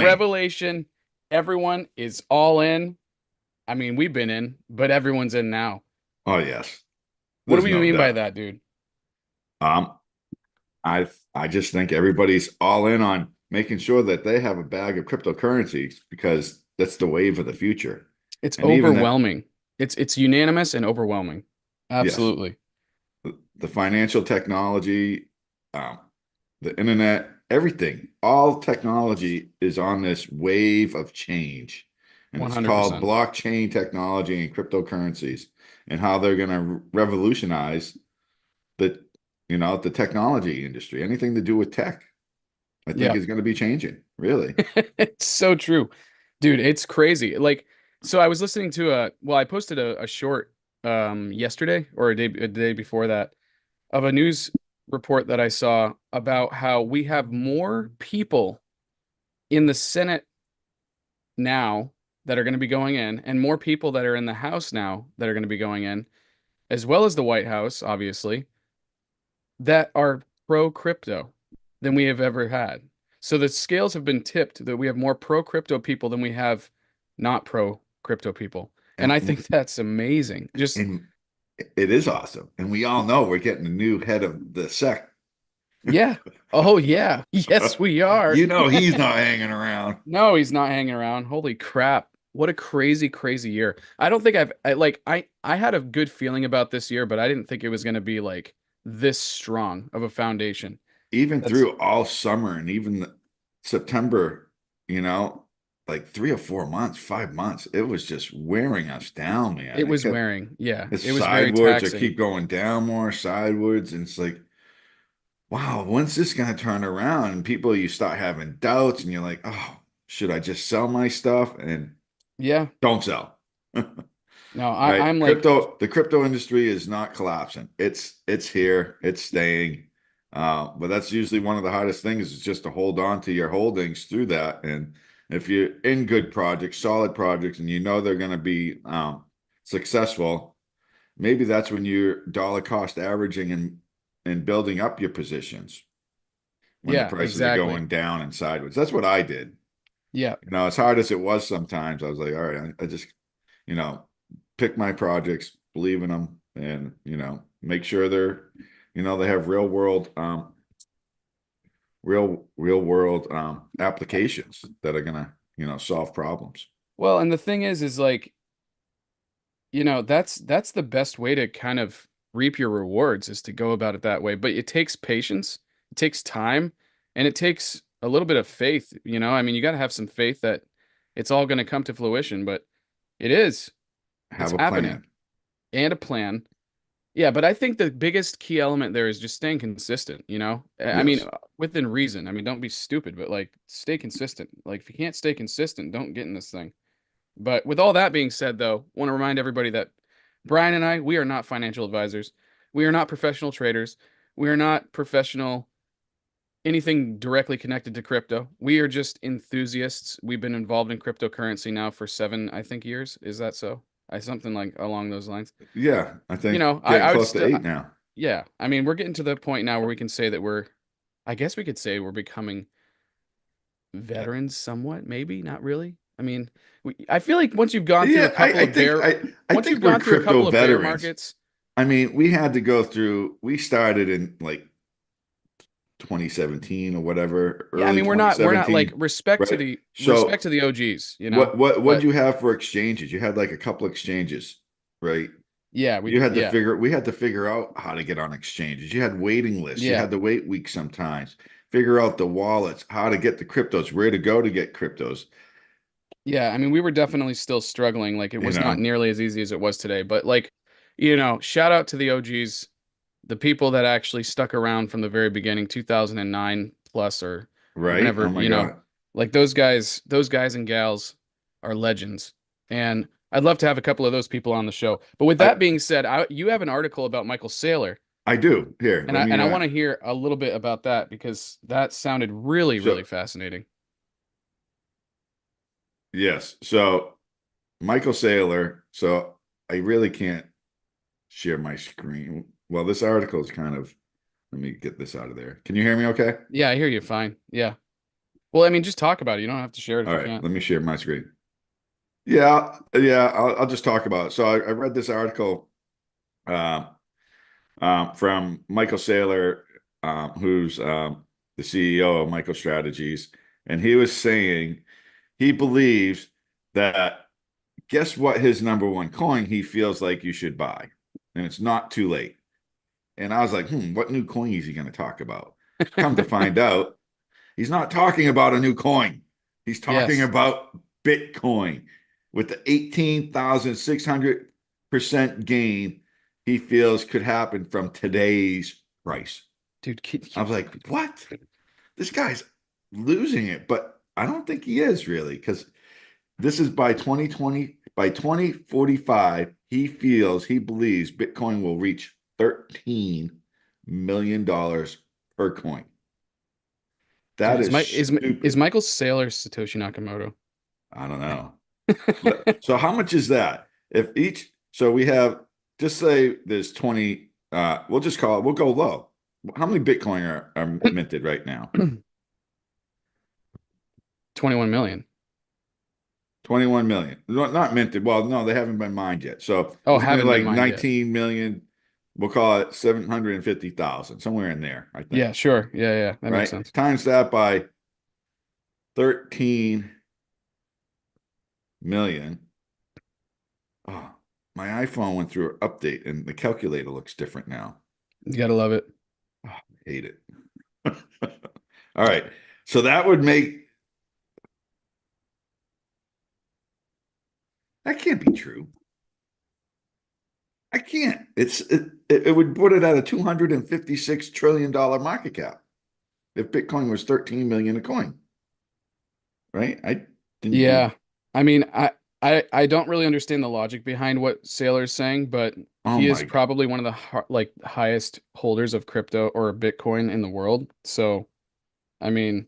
money. revelation. Everyone is all in. I mean, we've been in, but everyone's in now. Oh yes, What do there's we no mean by doubt. that, dude? Um, I just think everybody's all in on making sure that they have a bag of cryptocurrencies because that's the wave of the future. It's And even that, overwhelming. It's unanimous and overwhelming. yes, Absolutely. the financial technology, um, the internet, everything, all technology is on this wave of change. And it's called 100%. blockchain technology and cryptocurrencies and how they're going to revolutionize the, the technology industry. Anything to do with tech, I think Yeah. is going to be changing, really. It's so true. Dude, it's crazy. Like, so I was listening to I posted a short yesterday or a day before that of a news report that I saw about how we have more people in the Senate now that are going to be going in, and more people that are in the House now that are going to be going in, as well as the White House, obviously, that are pro crypto than we have ever had. So the scales have been tipped that we have more pro crypto people than we have not pro crypto people. And I And, think that's amazing. Just, and it is awesome. And we all know we're getting a new head of the sect. yeah. Oh, yeah. Yes, we are. You know, he's not hanging around. No, he's not hanging around. Holy crap. What a crazy, crazy year. I don't think I had a good feeling about this year, but I didn't think it was going to be like this strong of a foundation. Even That's, through all summer and even September, you know, like 3 or 4 months, 5 months, it was just wearing us down, man. it It was kept wearing. Yeah, it's it was very sidewards or taxing. keep going down more sidewards. And it's like, wow, when's this gonna turn around? And people, you start having doubts and you're like, oh, should I just sell my stuff? And Yeah. don't sell. No, Right. I'm like, The crypto industry is not collapsing. It's here, it's staying. But that's usually one of the hardest things is just to hold on to your holdings through that. And if you're in good projects, solid projects, and you know they're going to be successful, maybe that's when you're dollar cost averaging and building up your positions when the yeah, prices are exactly. going down and sideways. That's what I did. Yeah. As hard as it was sometimes, I was like, all right, I just you know, pick my projects, believe in them, and make sure they have real world applications that are gonna, solve problems. Well, and the thing is like, that's the best way to kind of reap your rewards is to go about it that way. But it takes patience, it takes time, and it takes a little bit of faith, I mean, you got to have some faith that it's all going to come to fruition, but it is. It's Have a happening. plan. And a plan. Yeah, but I think the biggest key element there is just staying consistent, I mean, Yes. within reason. I mean, don't be stupid, but like stay consistent. Like if you can't stay consistent, don't get in this thing. But with all that being said, though, I want to remind everybody that Brian and I, we are not financial advisors. We are not professional traders. We are not professional anything directly connected to crypto. We are just enthusiasts. We've been involved in cryptocurrency now for 7, I think, years. Is that so? I something like along those lines. Yeah, I You think know, I, getting I would close to still, 8 now. yeah. I mean, we're getting to the point now where we can say that I guess we could say we're becoming veterans somewhat, maybe, not really. I mean, I feel like Yeah, I once think you've we're gone through a crypto couple of bear veterans. markets, I mean, we started in like 2017 or whatever, yeah, I early mean, we're not like 2017, right? respect So to the OGs, what but you have for exchanges? You had like a couple exchanges, right? yeah, yeah, We had to figure out how to get on exchanges. You had waiting lists. You yeah, had to wait weeks sometimes. Figure out the wallets, how to get the cryptos, where to go to get cryptos, yeah. I mean, we were definitely still struggling. Like it you was not know, nearly as easy as it was today. But like, shout out to the OGs, the people that actually stuck around from the very beginning, 2009 plus or right? whenever, Oh my God. like those guys and gals are legends. And I'd love to have a couple of those people on the show. But with I that being said, you have an article about Michael Saylor, I do. Here, and let I me and I want to hear a little bit about that because that sounded really, really so fascinating. yes. So Michael Saylor. So I really can't share my screen. Well, this article is kind of, let me get this out of there. Can you hear me okay? Yeah, I hear you fine. Yeah. Well, I mean, just talk about it. You don't have to share it if All you right, can't. let me share my screen. Yeah, I'll just talk about it. So I read this article uh, from Michael Saylor, who's the CEO of MicroStrategies, and he was saying he believes that guess what his number one coin he feels like you should buy, and it's not too late. And I was like, what new coin is he going to talk about? Come to find out, he's not talking about a new coin. He's talking Yes, about Bitcoin with the 18,600% gain he feels could happen from today's price. dude. I was like, what? This guy's losing it, but I don't think he is really because this is by 2020, by 2045, he believes Bitcoin will reach $13 million per coin. Dude, That is is stupid. Michael Saylor Satoshi Nakamoto? I don't know. So how much is that? If each, so we have, just say there's 20, we'll just call it, we'll go low. How many Bitcoin are minted right now? 21 million. 21 million. Not minted. Well, no, they haven't been mined yet. So Oh, there's only haven't been like mined yet. 19 million. We'll call it 750,000, somewhere in there, I Yeah, think. sure. Yeah, yeah, that makes Right? sense. Times that by 13 million. Oh, my iPhone went through an update and the calculator looks different now. You gotta love it. Oh, I hate it. All right. So that would make that can't be true. I can't. It would put it at a $256 trillion market cap if Bitcoin was 13 million a coin, right? I didn't do. Yeah. I mean, I don't really understand the logic behind what Saylor's saying, but Oh he is my. probably one of the like highest holders of crypto or Bitcoin in the world. So, I mean,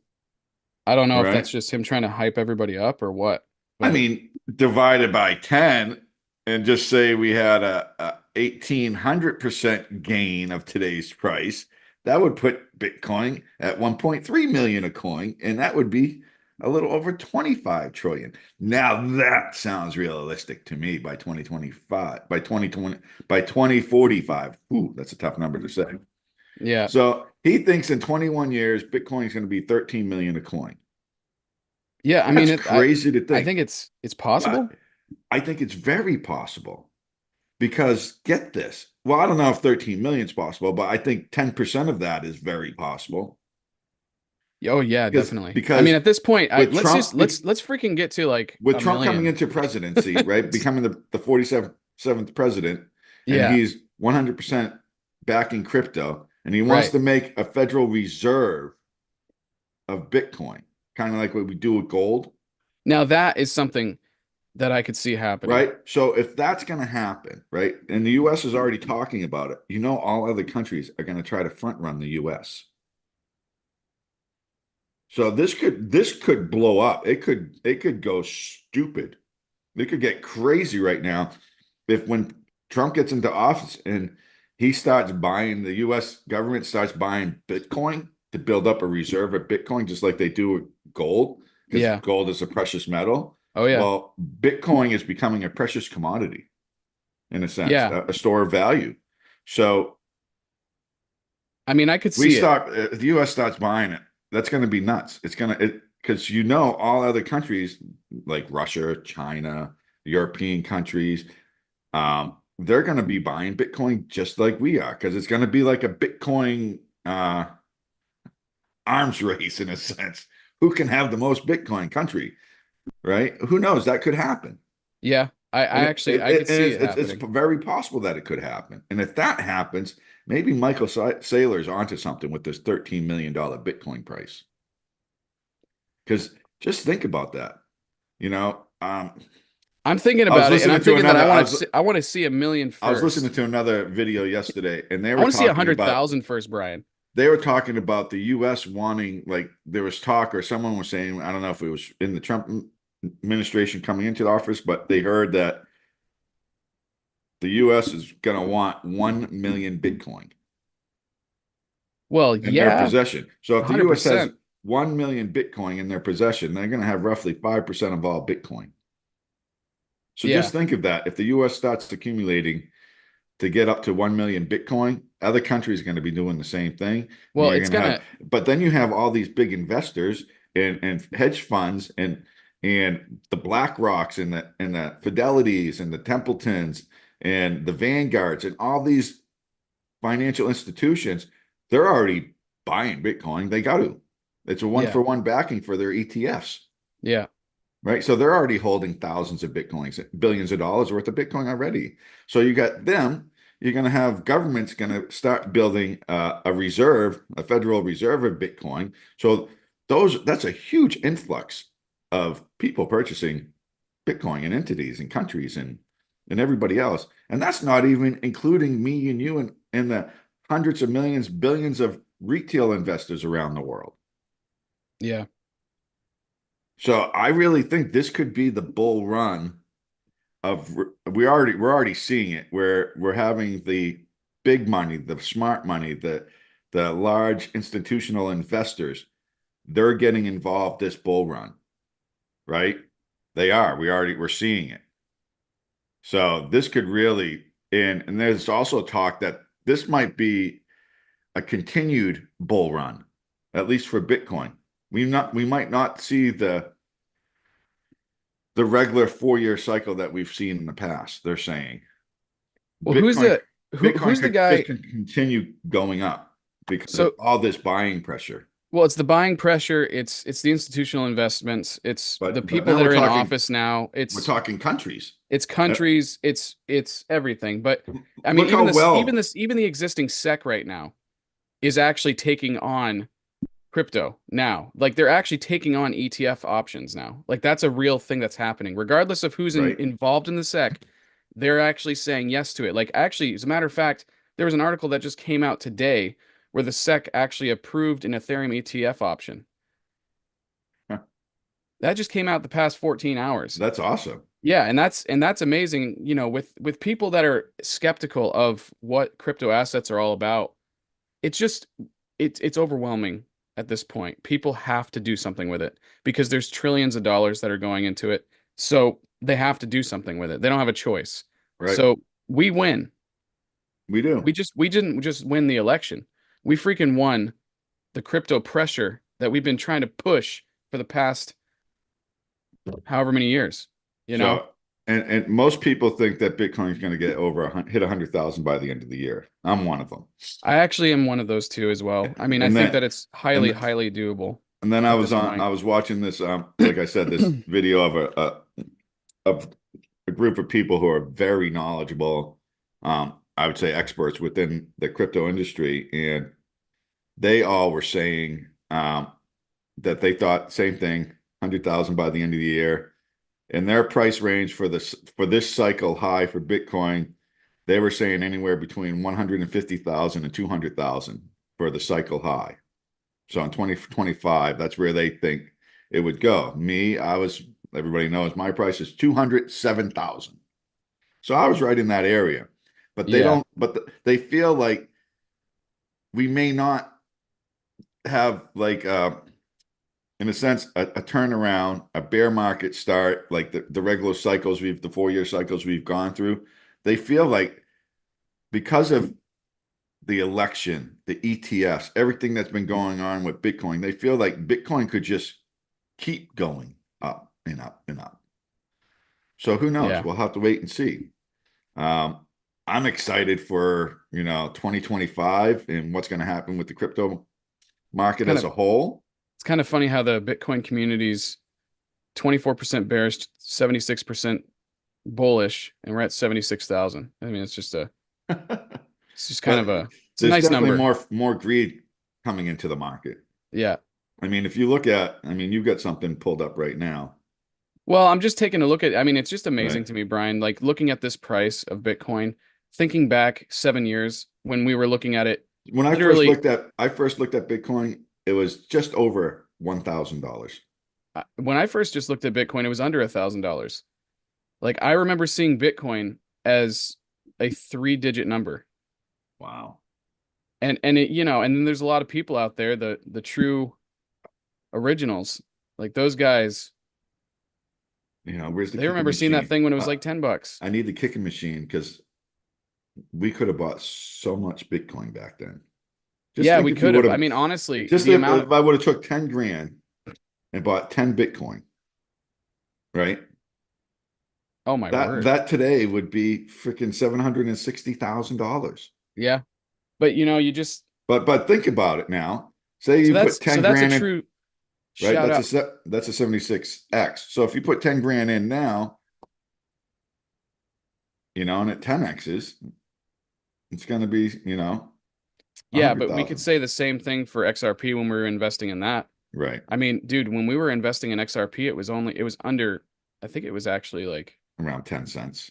I don't know if that's Right. just him trying to hype everybody up or what, I but mean, divided by 10 and just say we had a 1,800% gain of today's price, that would put Bitcoin at 1.3 million a coin, and that would be a little over 25 trillion. Now that sounds realistic to me by 2025, by 2020, by 2045. Ooh, that's a tough number to say. yeah. So he thinks in 21 years, Bitcoin is going to be 13 million a coin. Yeah, I mean That's it crazy to I think. think it's But possible. I think it's very possible because get this. Well, I don't know if 13 million is possible, but I think 10% of that is very possible. Oh yeah, Because definitely. I mean because at this point, I with let's just Trump let's freaking get to like with a Trump coming million. into presidency, right, becoming the 47th president, and Yeah, he's 100% backing crypto, and he wants right. to make a federal reserve of Bitcoin, kind of like what we do with gold, Now that is something that I could see happening. right? So if that's going to happen, right, and the U.S. is already talking about it, all other countries are going to try to front run the U.S. So this could blow up. It could go stupid. It could get crazy right now if when Trump gets into office and he starts buying, the US government starts buying Bitcoin to build up a reserve of Bitcoin, just like they do with gold, because Yeah. gold is a precious metal. Oh yeah. Well, Bitcoin is becoming a precious commodity in a sense, Yeah. a store of value. So I mean, I could we see it. start, if the US starts buying it, that's going to be nuts. It's going to, because all other countries like Russia, China, European countries, they're going to be buying Bitcoin just like we are because it's going to be like a Bitcoin arms race in a sense. Who can have the most Bitcoin country, right? Who knows? That could happen. Yeah. I And actually I could see it it's happening. very possible that it could happen. And if that happens, maybe Michael Saylor's onto something with this $13 million Bitcoin price. Because just think about that. You know, I'm thinking I was about it and I'm listening to thinking that another. I want to see a million I was listening first. to another video yesterday, and I want to see 100,000 first, Brian. they were talking about the U.S. wanting, like, there was talk, or someone was saying, I don't know if it was in the Trump administration coming into the office, but they heard that the U.S. is going to want 1 million Bitcoin Well, in their yeah, possession. So if the U.S. has 100%. 1 million Bitcoin in their possession, they're going to have roughly 5% of all Bitcoin. So Yeah. just think of that. If the US starts accumulating to get up to 1 million Bitcoin, other countries are going to be doing the same thing. And Well, you're it's going to gonna, have, but then you have all these big investors and hedge funds and the Black Rocks and the Fidelities and the Templetons and the Vanguards and all these financial institutions, they're already buying Bitcoin. They got to. It's a one yeah, for one backing for their ETFs, yeah, right? So they're already holding thousands of Bitcoins, billions of dollars worth of Bitcoin already. So you got them. You're going to have governments going to start building a reserve, a federal reserve of Bitcoin. So that's a huge influx of people purchasing Bitcoin and entities and countries and everybody else. And that's not even including me and you and the hundreds of millions, billions of retail investors around the world. yeah. So I really think this could be the bull run of we're already seeing it where we're having the big money, the smart money, the large institutional investors, they're getting involved this bull run, right? They are. We're seeing it. So this could really, and there's also talk that this might be a continued bull run, at least for Bitcoin. We might not see the regular 4 year cycle that we've seen in the past. They're saying Well, Bitcoin Bitcoin who's the could just guy? continue going up because of So, all this buying pressure. well, it's the buying pressure, it's the institutional investments, it's the But people now that are in office now, we're talking countries. it's Uh, countries, it's everything. But I mean, Look how well, even the existing SEC right now is actually taking on crypto now. Like they're actually taking on ETF options now. Like that's a real thing that's happening. Regardless of who's right? involved in the SEC, they're actually saying yes to it. Like actually, as a matter of fact, there was an article that just came out today where the SEC actually approved an Ethereum ETF option. That just came out the past 14 hours. That's awesome. Yeah, and that's amazing, you know, with people that are skeptical of what crypto assets are all about. It's just it's overwhelming at this point. People have to do something with it because there's trillions of dollars that are going into it. So they have to do something with it. They don't have a choice. Right? So we win. We do. We didn't just win the election. We freaking won the crypto pressure that we've been trying to push for the past however many years, you know? So, and most people think that Bitcoin is going to get over hit 100,000 by the end of the year. I'm one of them. I actually am one of those two as well. I mean, I And think then that it's and highly doable and then at this I point. was watching this like I said this video of of a group of people who are very knowledgeable, I would say experts within the crypto industry, and they all were saying that they thought same thing, 100,000 by the end of the year. And their price range for this cycle high for Bitcoin, they were saying anywhere between 150,000 and 200,000 for the cycle high. So in 2025, that's where they think it would go. Everybody knows my price is 207,000. So I was right in that area. But they Yeah, don't, they feel like we may not have like in a sense, a turnaround, a bear market start, like the regular cycles the 4 year cycles we've gone through, they feel like because of the election, the ETFs, everything that's been going on with Bitcoin, they feel like Bitcoin could just keep going up and up and up. So who knows? yeah. We'll have to wait and see. Um, I'm excited for 2025 and what's going to happen with the crypto It's market kind as of a whole. it's kind of funny how the Bitcoin community's 24% bearish, 76% bullish, and we're at 76,000. I mean, it's just kind But of it's a there's nice definitely number. more greed coming into the market. Yeah. I mean, if you look at, I mean, you've got something pulled up right now, Well, I'm just taking a look at, I mean, it's just amazing right? to me, Brian, like looking at this price of Bitcoin, thinking back 7 years when we were looking at it literally I first looked at Bitcoin, it was just over $1,000. when I first just looked at Bitcoin, it was under $1,000. Like I remember seeing Bitcoin as a three-digit number. Wow. And it, you know, and then there's a lot of people out there, the true originals. Like those guys, Where's the they kicking remember seeing that machine? thing when it was like $10. I need the kicking machine because we could have bought so much Bitcoin back then. Just Yeah, think we if you could would have. I have, mean, honestly, just the if amount, I would have took 10 grand and bought 10 Bitcoin, right? oh my That word. that today would be freaking $760,000. Yeah. But you just But think about it now. Say you put so 10 that's a grand in, true right? shout out. That's a 76x. So if you put 10 grand in now, and at 10x's, it's going to be, a Yeah, hundred but we could thousand. say the same thing for XRP when we were investing in that. Right. I mean, dude, when we were investing in XRP, it was under, I think it was actually like, Around 10 cents.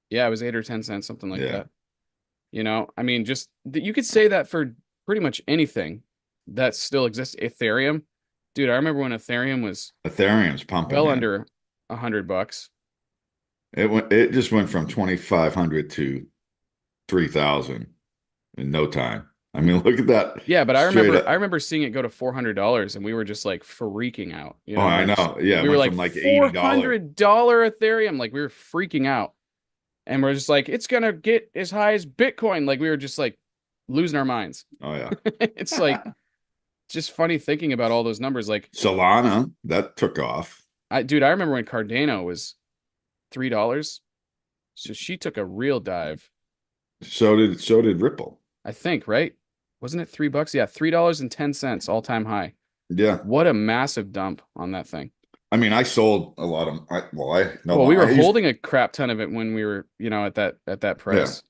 yeah, it was 8 or 10 cents, something like Yeah. that. I mean, just you could say that for pretty much anything that still exists. Ethereum, dude, I remember when Ethereum was Ethereum's pumping, well man. under $100. It just went from 2,500 to 3,000 in no time. I mean, look at that Yeah, but I straight remember up. I remember seeing it go to $400 and we were just like freaking out. Oh, I know. Yeah, it We were went like from like $80. $400 Ethereum, like we were freaking out. And we're just like, it's gonna get as high as Bitcoin. Like we were just like losing our minds. Oh yeah. It's like just funny thinking about all those numbers. Like Solana, that took off. I remember when Cardano was $3. So she took a real dive. So did Ripple. I think, right? Wasn't it $3? Yeah, $3.10 all-time high. Yeah. What a massive dump on that thing. I mean, I sold a lot of I no Well, we longer were I used holding a crap ton of it when we were, at that yeah. price.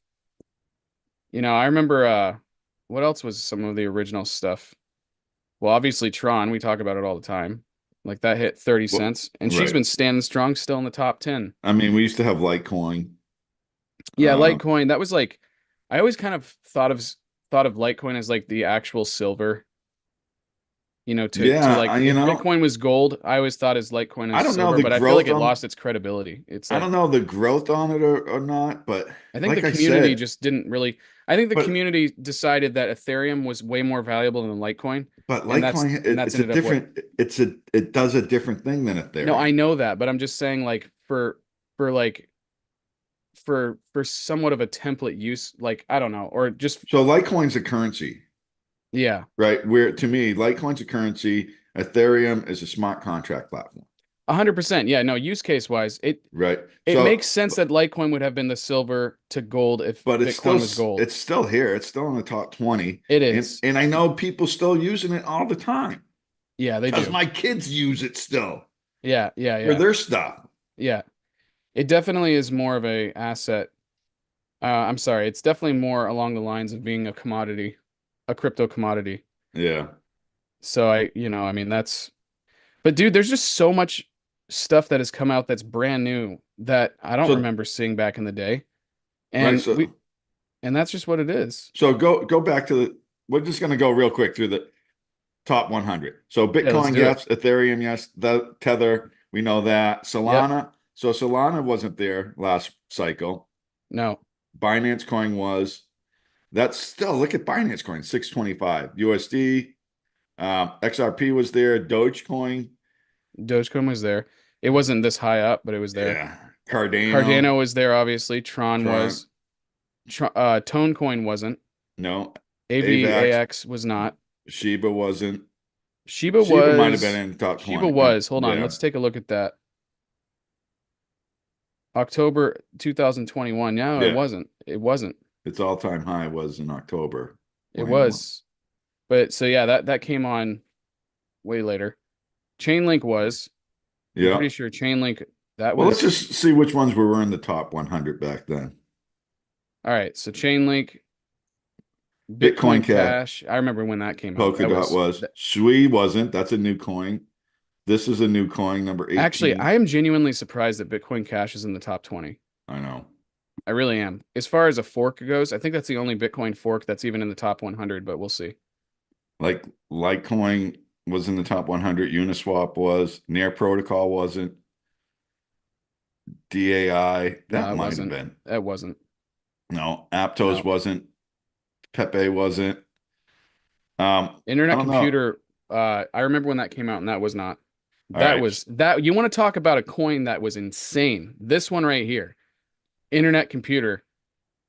I remember what else was some of the original stuff? Well, obviously Tron, we talk about it all the time. Like that hit 30 Well, cents and she's right. been standing strong still in the top 10. I mean, we used to have Litecoin. Yeah, Uh, Litecoin, that was like I always kind of thought of Litecoin as like the actual silver, to yeah, like if Bitcoin was gold, I always thought as Litecoin I as don't know silver, the but I feel like growth it on lost its credibility. It's I don't like know the growth on it or not, but I think the like I community said, just didn't really I think the but community decided that Ethereum was way more valuable than Litecoin, but and that's Litecoin and that's ended up what. it does a different thing than No, I Ethereum. know that, but I'm just saying like for like for somewhat of a template use, like I don't know, or just So Litecoin's a currency, yeah, right? Where to me, Litecoin's a currency, Ethereum is a smart contract platform, 100%. Yeah, no, use case wise, right? it makes So, sense that Litecoin would have been the silver to gold if but Bitcoin was gold. it's still here. It's still in the top 20. It And is. and I know people still using it all the time Yeah, they because do. my kids use it still Yeah, yeah, for yeah. their stuff. Yeah. It definitely is more of a asset. I'm sorry, it's definitely more along the lines of being a commodity, a crypto commodity. Yeah. So I mean but dude, there's just so much stuff that has come out that's brand new that I don't So remember seeing back in the day. right. And and that's just what it is. So go back to we're just going to go real quick through the top 100. So Yeah, let's Bitcoin, do it. yes. Ethereum, yes. The Tether, we know that. Yep. Solana. So Solana wasn't there last cycle. No. Binance Coin was. That's still, look at Binance Coin, 625. USD, XRP was there. Dogecoin, Dogecoin was there. It wasn't this high up, but it was there. yeah. Cardano, Cardano was there, obviously. Tron Tron, was. Tonecoin wasn't. no. AVAX, AVAX was not. Shiba wasn't. Shiba Shiba might have been was. in the top Shiba 20. was. Hold on, Yeah, let's take a look at that. October 2021. No, it yeah. wasn't. It wasn't. Its all-time high was in October It 21. was. But so yeah, that came on way later. Chainlink was. I'm Yeah. pretty sure Chainlink that Well, let's was. just see which ones were in the top 100 back then. All right, so Chainlink, Bitcoin Bitcoin Cat, Cash. I remember when that came out. That Polkadot was was. Sui wasn't. That's a new coin. This is a new coin, number actually, 18. I am genuinely surprised that Bitcoin Cash is in the top 20. I know. I really am. As far as a fork goes, I think that's the only Bitcoin fork that's even in the top 100, but we'll see. Like Litecoin was in the top 100. Uniswap was. Near Protocol wasn't. DAI, that No, it might have wasn't. been. That wasn't. No, Aptos No. wasn't. Pepe wasn't. I Internet don't know. Computer. I remember when that came out, and that was not. All That right. was that. You want to talk about a coin that was insane? This one right here, Internet Computer.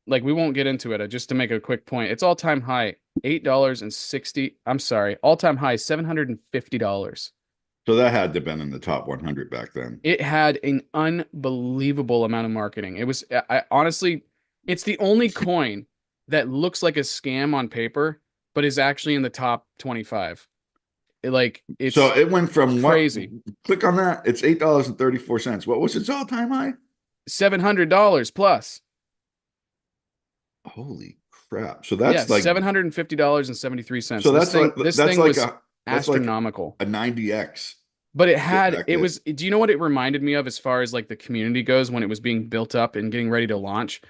Like we won't get into it. Just to make a quick point, it's all time high $8.60. I'm sorry, all time high $750. So that had to have been in the top 100 back then. It had an unbelievable amount of marketing. It was, I honestly, it's the only coin that looks like a scam on paper, but is actually in the top 25. So it went It's from what? crazy. Click on that. It's $8.34. What was its all-time high? $700 plus. Holy crap. So Yeah, that's like $750.73. so This that's like thing, this that's thing like was a that's like astronomical. a 90x But back it then. was, do you know what it reminded me of as far as like the community goes when it was being built up and getting ready to launch?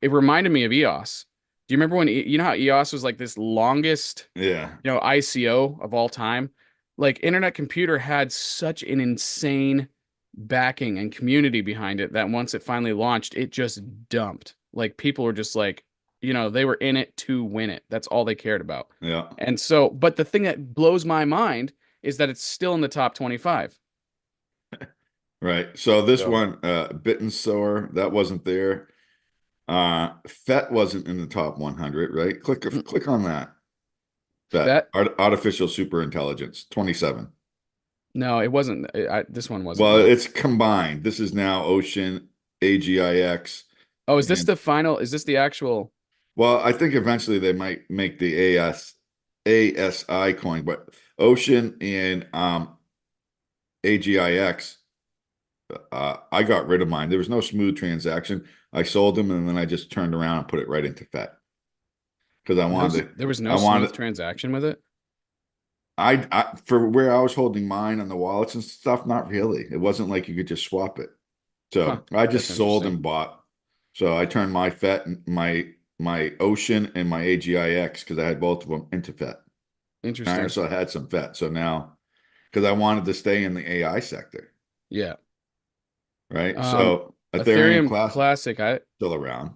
It reminded me of EOS. Do you remember when, you know how EOS was like this longest, Yeah. ICO of all time? Like Internet Computer had such an insane backing and community behind it that once it finally launched, it just dumped. Like people were just like, they were in it to win it. That's all they cared about. Yeah. And so, but the thing that blows my mind is that it's still in the top 25. Right. So this So, one, Bit and Soar, that wasn't there. FET wasn't in the top 100, right? mm, Click on that. FET, that, artificial super intelligence, 27. no, it wasn't. This one wasn't Well, then. it's combined. This is now Ocean, AGIX, Oh, is this and the final? Is this the actual? well, I think eventually they might make the ASI coin, but Ocean and AGIX, I got rid of mine. There was no smooth transaction. I sold them and then I just turned around and put it right into FET because There was I no smooth wanted transaction with it. I for where I was holding mine on the wallets and stuff, not really. It wasn't like you could just swap it. Huh. So I That's just sold interesting. and bought. So I turned my FET, my Ocean and my AGIX because I had both of them into FET. And I Interesting. also had some FET. So now because I wanted to stay in the AI sector, Yeah. right? Um, So Ethereum Ethereum class Classic, still around.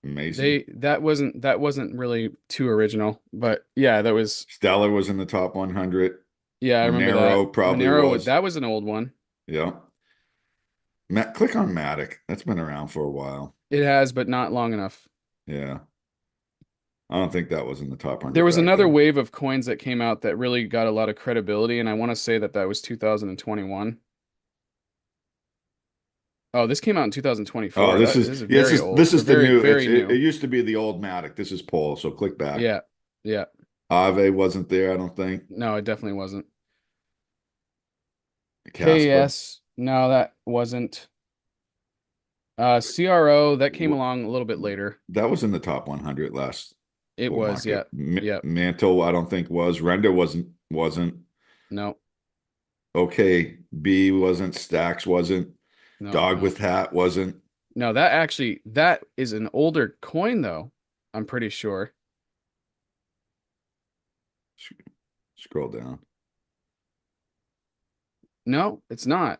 Amazing. that wasn't really too original, but yeah, that was, Stellar was in the top 100. yeah, I remember that. Monero probably Monero, was. that was an old one. Yeah. Click on Matic. That's been around for a while. It has, but not long enough. Yeah. I don't think that was in the top There 100 was back another then. wave of coins that came out that really got a lot of credibility, and I want to say that that was 2021. Oh, this came out in Oh, 2024. This is yes, very old this or is the very, new. very It new. used to be the old Matic. This is Pole. So click back. Yeah. Yeah. Aave wasn't there, I don't think. No, it definitely wasn't. Casper. KS, no, that wasn't. CRO, that came along a little bit later. That was in the top 100 last It bull was, yeah. market. Yeah. Mantle, I don't think was. Render wasn't. No, Okay, B wasn't. Stacks wasn't. no, Dog no. with hat wasn't. No, that actually, that is an older coin though. I'm pretty sure. Scroll down. No, it's not.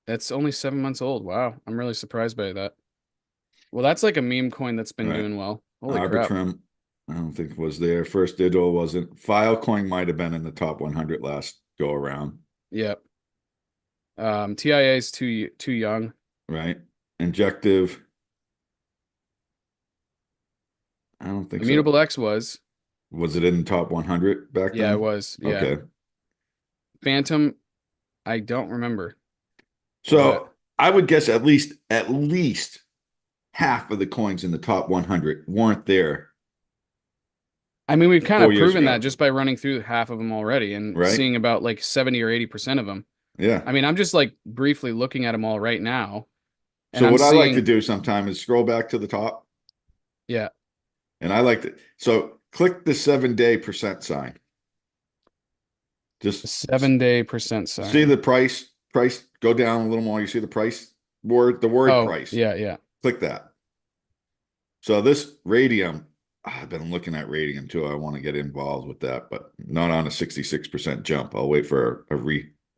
It's only 7 months old. Wow. I'm really surprised by that. Well, that's like a meme coin that's All been right. doing well. Holy crap. Arbitrum, I don't think was there. First Digital wasn't. Filecoin might have been in the top 100 last go around, Yep. TIA is too young. right? Injective, I don't think so. Immutable X was. Was it in the top 100 back Yeah, it then? was. Yeah. Okay. Phantom, I don't remember, but So I would guess at least half of the coins in the top 100 weren't there I mean, we've kind of 4 years proven that ago, just by running through half of them already and right? seeing about like 70 or 80% of them. Yeah. I mean, I'm just like briefly looking at them all right now, and So I'm what I like to seeing, do sometime is scroll back to the top, yeah, and I like to so click the 7-day percent sign. a Just 7 day percent see sign. the price go down a little more. You see the price the word Oh, price. yeah, yeah. Click that. So this radium, I've been looking at radium too. I want to get involved with that, but not on a 66% jump. I'll wait for a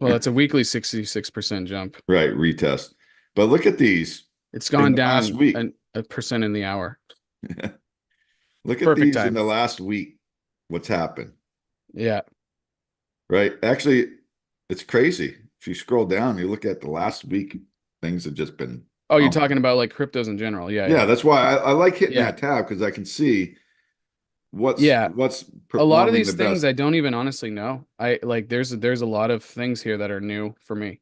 Well, it's a weekly 66% jump. right retest. But look at these It's in gone the last down week. a percent in the hour. Look at Perfect these in time. the last week. What's happened? Yeah. right? Actually, it's crazy. If you scroll down, you look at the last week, things have just been Oh, you're pumping. talking about like cryptos in general. Yeah, Yeah, yeah. that's why I like hitting Yeah. that tab because I can see Yeah. what's A lot of performing the these things best. I don't even honestly know. I like there's a lot of things here that are new for me,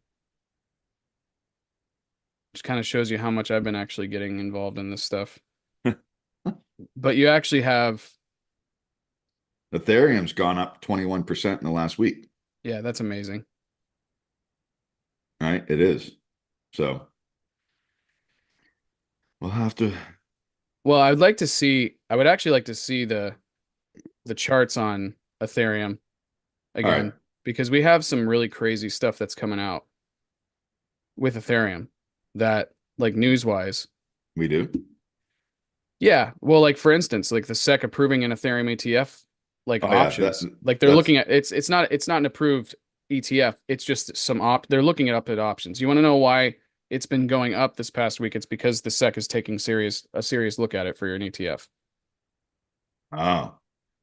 which kind of shows you how much I've been actually getting involved in this stuff. But you actually have, Ethereum's gone up 21% in the last week, yeah, that's amazing. right? It is. So we'll have to. Well, I would actually like to see the charts on Ethereum All right, again because we have some really crazy stuff that's coming out with Ethereum that like news-wise. we do. Yeah, well, like for instance, like the SEC approving an Ethereum ETF like Oh yeah, options. Like they're that's looking at it's not an approved ETF. It's just some they're looking at up at options. You want to know why it's been going up this past week? It's because the SEC is taking a serious look at it for an ETF. oh.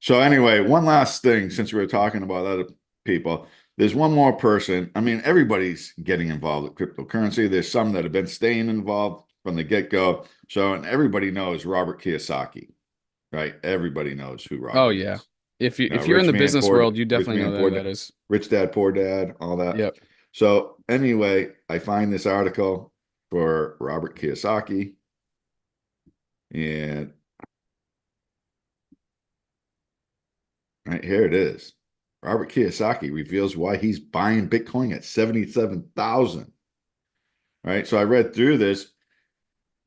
So anyway, one last thing since we were talking about other people, there's one more person. I mean, everybody's getting involved with cryptocurrency. There's some that have been staying involved from the get-go. So, and everybody knows Robert Kiyosaki, right? Everybody knows who Oh Robert yeah. is. If you're in the business world, you Rich definitely know man, who that is. rich dad, poor dad, all that. Yep. So anyway, I find this article for Robert Kiyosaki, and right here it is. Robert Kiyosaki reveals why he's buying Bitcoin at 77,000. Right. So I read through this,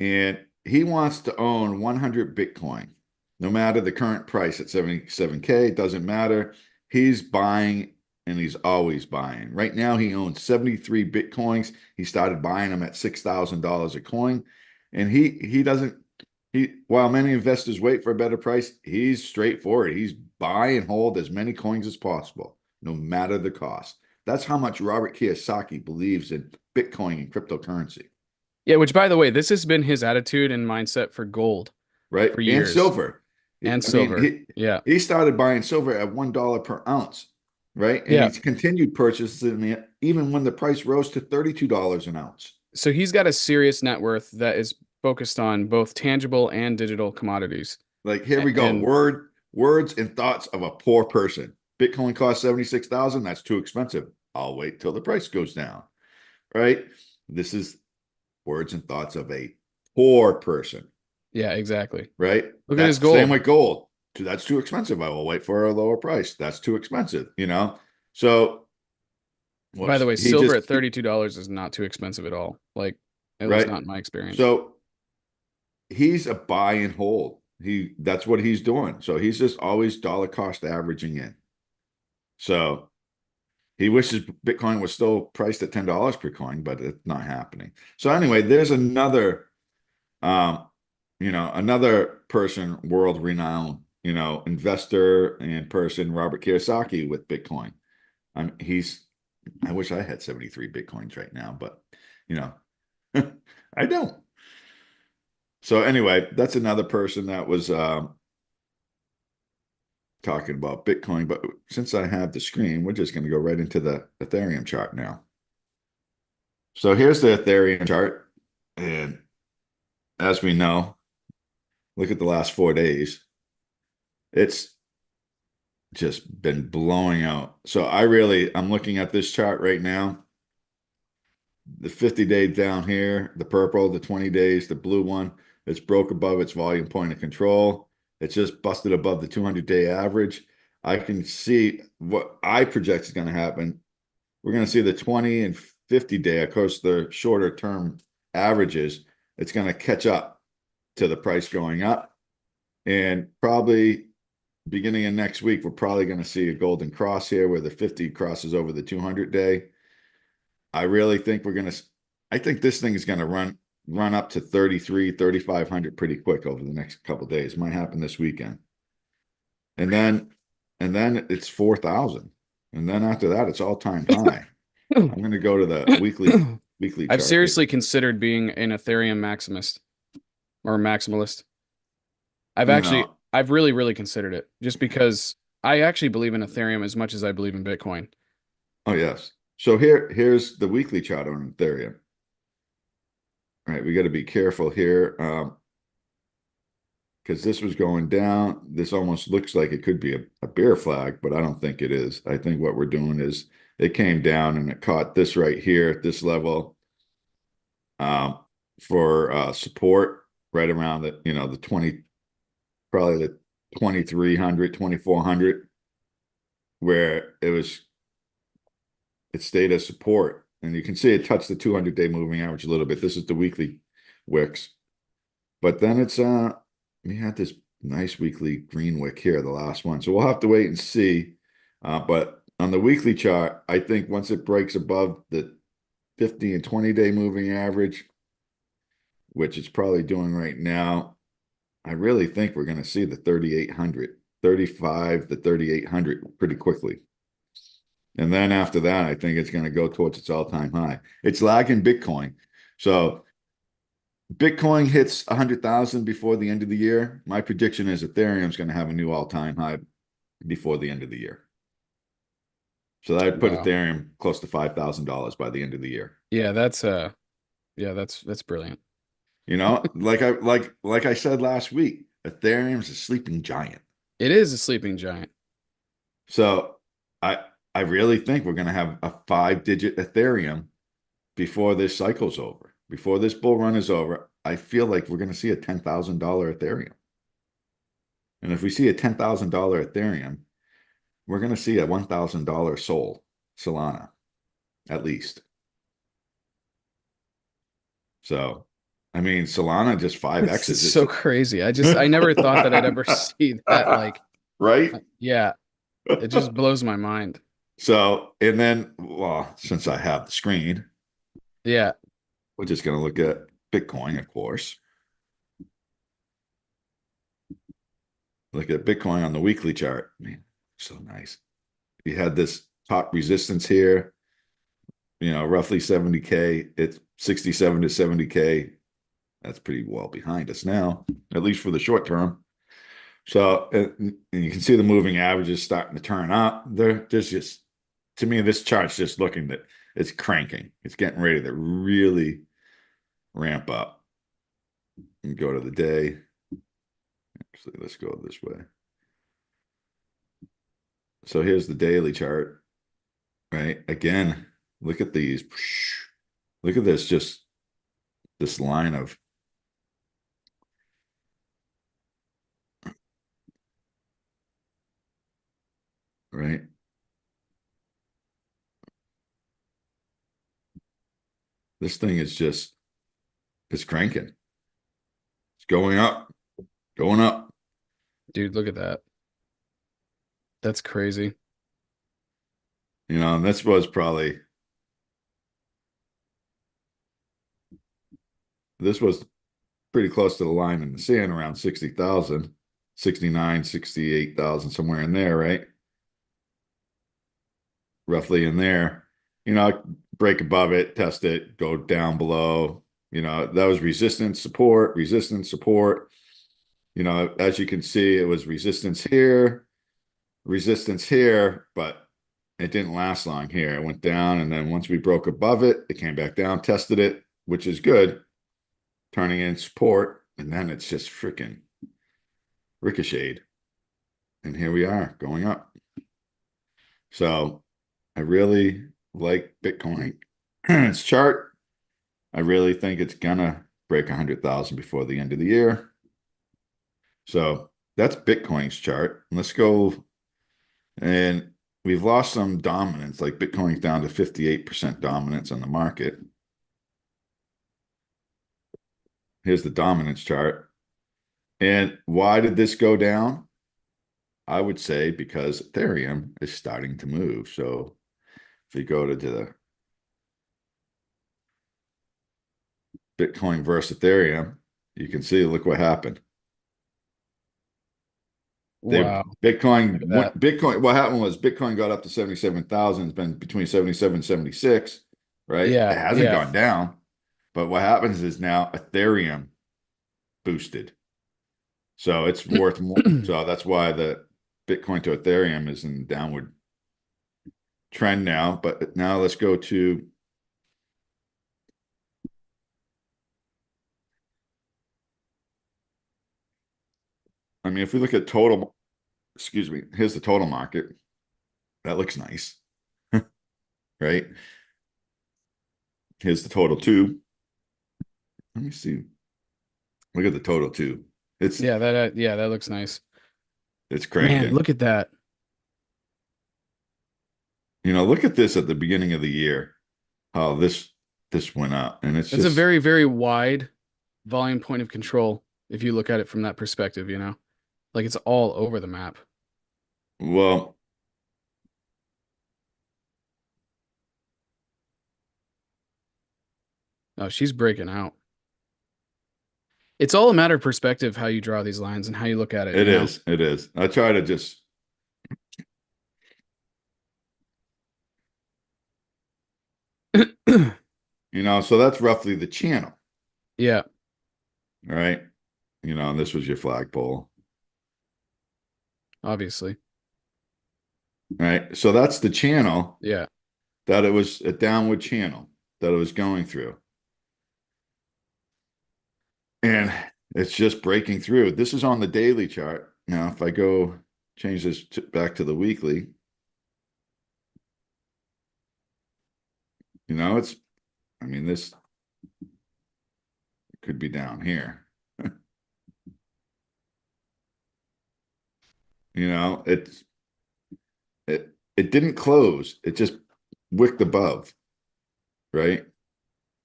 and he wants to own 100 Bitcoin, no matter the current price at 77K. It doesn't matter. He's buying and he's always buying. Right now, he owns 73 Bitcoins. He started buying them at $6,000 a coin. And he doesn't, while many investors wait for a better price, he's straightforward. He's buy and hold as many coins as possible, no matter the cost. That's how much Robert Kiyosaki believes in Bitcoin and cryptocurrency. Yeah, which by the way, this has been his attitude and mindset for gold Right? for And years silver. and I mean, silver. Yeah. he started buying silver at $1 per ounce, right? And Yeah. he's continued purchasing it even when the price rose to $32 an ounce. So he's got a serious net worth that is focused on both tangible and digital commodities. Like here we go. And Words and thoughts of a poor person. Bitcoin costs 76,000. That's too expensive. I'll wait till the price goes down. Right? This is words and thoughts of a poor person. yeah, exactly. Right? Look at his That's the same gold. with gold. That's too expensive. I will wait for a lower price. That's too expensive, So, By the whoops, way, silver at $32 is not too expensive at all. Like, at least right? not in my experience. So he's a buy and hold. That's what he's doing. So he's just always dollar cost averaging in. So he wishes Bitcoin was still priced at $10 per coin, but it's not happening. So anyway, there's um, another person, world renowned, investor and person, Robert Kiyosaki with Bitcoin. I wish I had 73 Bitcoins right now, but you know, I don't. So anyway, that's another person that was talking about Bitcoin. But since I have the screen, we're just going to go right into the Ethereum chart now. So here's the Ethereum chart. And as we know, look at the last 4 days. It's just been blowing out. So I'm looking at this chart right now. The 50 day down here, the purple, the 20 days, the blue one, it's broke above its volume point of control. It's just busted above the 200-day average. I can see what I project is going to happen. We're going to see the 20 and 50 day, of course, the shorter term averages. It's going to catch up to the price going up. And probably beginning of next week, we're probably going to see a golden cross here where the 50 crosses over the 200-day. I really think I think this thing is going to run up to 33, 3,500 pretty quick over the next couple of days. Might happen this weekend. And then it's 4,000. And then after that, it's all-time high. I'm going to go to the weekly I've chart here. seriously considered being an Ethereum maximist or maximalist. You know, I've really, really considered it just because I actually believe in Ethereum as much as I believe in Bitcoin. Oh, yes. So here's the weekly chart on Ethereum. All right, we got to be careful here because this was going down. This almost looks like it could be a bear flag, but I don't think it is. I think what we're doing is it came down and it caught this right here at this level um, for support right around the 20, probably the 2300, 2400, where it stayed as support. And you can see it touched the 200-day moving average a little bit. This is the weekly wicks. But then we had this nice weekly green wick here, the last one. So we'll have to wait and see. But on the weekly chart, I think once it breaks above the 50 and 20-day moving average, which it's probably doing right now, I really think we're going to see the 3,800, 35 to 3,800 pretty quickly. And then after that, I think it's going to go towards its all-time high. It's lagging Bitcoin. So Bitcoin hits 100,000 before the end of the year. My prediction is Ethereum is going to have a new all-time high before the end of the year. So that would put Wow. Ethereum close to $5,000 by the end of the year. Yeah, yeah, that's brilliant. Like I said last week, Ethereum's a sleeping giant. It is a sleeping giant. So I I really think we're going to have a 5-digit Ethereum before this cycle's over. Before this bull run is over, I feel like we're going to see a $10,000 Ethereum. And if we see a $10,000 Ethereum, we're going to see a $1,000 Solana, at least. So, I mean, Solana just It's 5X's. so crazy. I never thought that I'd ever see that. Like, right? yeah, it just blows my mind. So, and then, well, since I have the screen, Yeah, we're just going to look at Bitcoin, of course. Look at Bitcoin on the weekly chart. Man, so nice. You had this top resistance here, roughly 70K. It's 67 to 70K. That's pretty well behind us now, at least for the short term. So, and you can see the moving averages starting to turn up. There's just, to me, this chart's just looking that it's cranking. It's getting ready to really ramp up and go to the day. Actually, let's go this way. So here's the daily chart, right? Again, look at these. Look at this, just this line of, right? This thing is just, it's cranking. It's going up, going up. dude, look at that. That's crazy. And this was pretty close to the line in the sand, around 60,000, 69, 68,000, somewhere in there, right? Roughly in there. Break above it, test it, go down below. That was resistance, support, resistance, support. As you can see, it was resistance here, but it didn't last long here. It went down, and then once we broke above it, it came back down, tested it, which is good, turning in support, and then it's just freaking ricocheted. And here we are going up. So I really like Bitcoin. Its chart, I really think it's gonna break 100,000 before the end of the year. So that's Bitcoin's chart. Let's go, and we've lost some dominance, like Bitcoin's down to 58% dominance on the market. Here's the dominance chart. And why did this go down? I would say because Ethereum is starting to move. So if you go to the Bitcoin versus Ethereum, you can see, look what happened. They Wow. Look Bitcoin at that. Bitcoin. What happened was Bitcoin got up to 77,000. It's been between 77 and 76, right? It Yeah, hasn't yeah. gone down. But what happens is now Ethereum boosted. So it's worth more. So that's why the Bitcoin to Ethereum is in downward trend now, but now let's go to, I mean, if we look at total, excuse me, here's the total market. That looks nice, right? Here's the total two. Let me see. Look at the total two. It's Yeah, that looks nice. it's Man, cranking. look at that. Look at this at the beginning of the year, how this went up, and it's It's a just, very, very wide volume point of control if you look at it from that perspective, you know? Like it's all over the map. well, Oh, she's breaking out. It's all a matter of perspective how you draw these lines and how you look at it, it you know? is, it is. I try to just, so that's roughly the channel, Yeah, right? And this was your flagpole, obviously. right? So that's the channel Yeah. that it was a downward channel that it was going through. And it's just breaking through. This is on the daily chart. Now, if I go change this back to the weekly, it's, I mean, this could be down here. It's it didn't close. It just wicked above, right?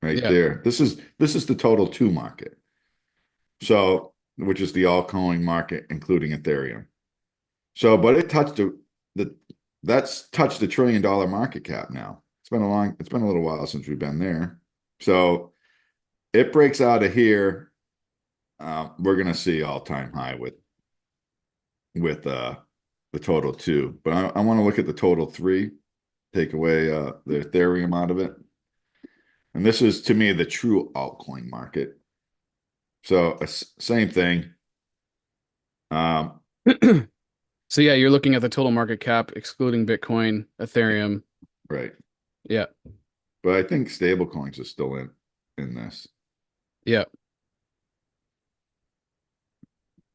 Right Yeah. there. This is the total two market. So, which is the altcoin market, including Ethereum. So, but it touched the that's touched the $1 trillion market cap now. It's been a little while since we've been there. So it breaks out of here. We're gonna see all-time high with the total two. But I want to look at the total three, take away the Ethereum out of it. And this is to me the true altcoin market. So same thing. Um, So yeah, you're looking at the total market cap excluding Bitcoin, Ethereum. right. Yeah. But I think stable coins are still in this. Yeah.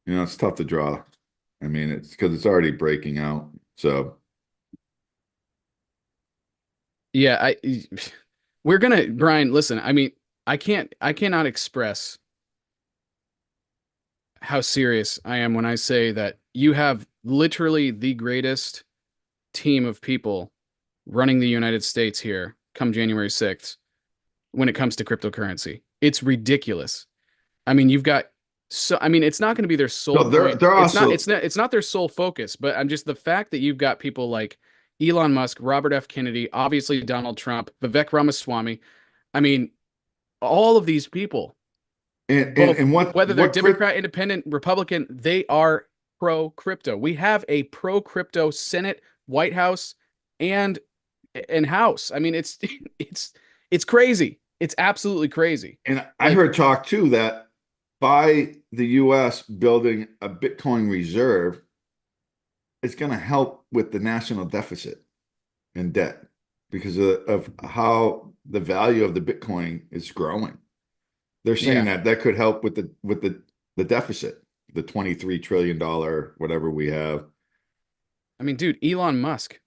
It's tough to draw. I mean, it's because it's already breaking out. So Yeah, we're gonna Brian, listen, I mean, I cannot express how serious I am when I say that you have literally the greatest team of people running the United States here come January 6th when it comes to cryptocurrency. It's ridiculous. I mean, you've got I mean, it's not going to be their sole no, they're point. they're It's not also it's not their sole focus, but I'm just the fact that you've got people like Elon Musk, Robert F. Kennedy, obviously Donald Trump, Vivek Ramaswamy. I mean, all of these people, both and whether they're what crypt Democrat, Independent, Republican, they are pro crypto. We have a pro crypto Senate, White House, and House. I mean, it's it's crazy. It's absolutely crazy. and I Like, heard talk too that by the US building a Bitcoin reserve, it's going to help with the national deficit and debt because of how the value of the Bitcoin is growing. They're saying yeah. that that could help with the deficit, the $23 trillion whatever we have. I mean, dude, Elon Musk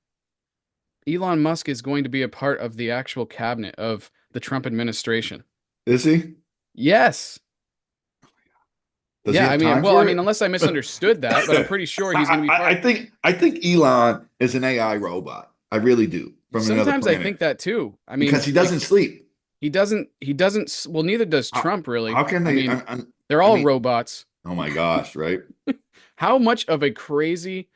is going to be a part of the actual cabinet of the Trump administration. Is he? Yes. Does he Yeah, I have mean, time well, I for mean, it? unless I misunderstood that, but I'm pretty sure he's going to be I part. think Elon is an AI robot. I really do from another Sometimes I planet think that too. I because mean, he like doesn't sleep. he doesn't, well, neither does How, Trump really. how can I they? mean, they're I all mean, robots. oh my gosh, right? How much of a crazy,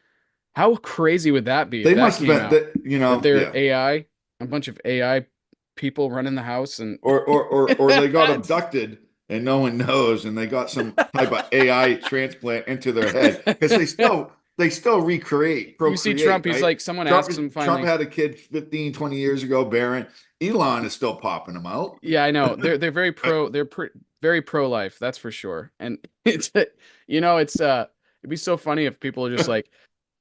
how crazy would that be if They that must have came been out? that That they're yeah, AI, a bunch of AI people running the house and or they got abducted and no one knows, and they got some type of AI transplant into their head because they still you see Trump, procreate, he's right? like, someone Trump asks him Trump finally. had a kid 15, 20 years ago, Barron. Elon is still popping them out. Yeah, I know. They're very very pro life, that's for sure. And it's it's it'd be so funny if people are just like,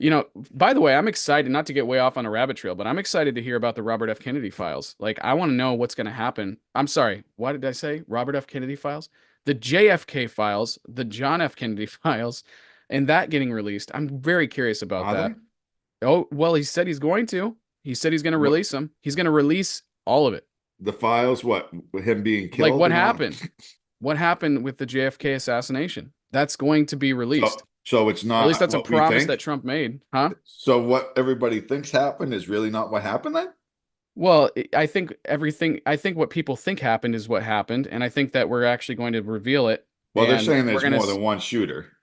You know, by the way, I'm excited not to get way off on a rabbit trail, but I'm excited to hear about the Robert F. Kennedy files. Like, I want to know what's going to happen. I'm sorry, what did I say? Robert F. Kennedy files? The JFK files, the John F. Kennedy files, and that getting released. I'm very curious about Are they? that. Oh, well, he said he's going to. He said he's going to What release them. He's going to release all of it. the files? What with him being Like, killed what and all? happened? What happened with the JFK assassination? That's going to be So released. so it's Or at least not that's a what we promise that think. Trump made, huh? So what everybody thinks happened is really not what happened then? Well, I think what people think happened is what happened, and I think that we're actually going to reveal it, Well, they're and saying we're there's gonna, more than one shooter.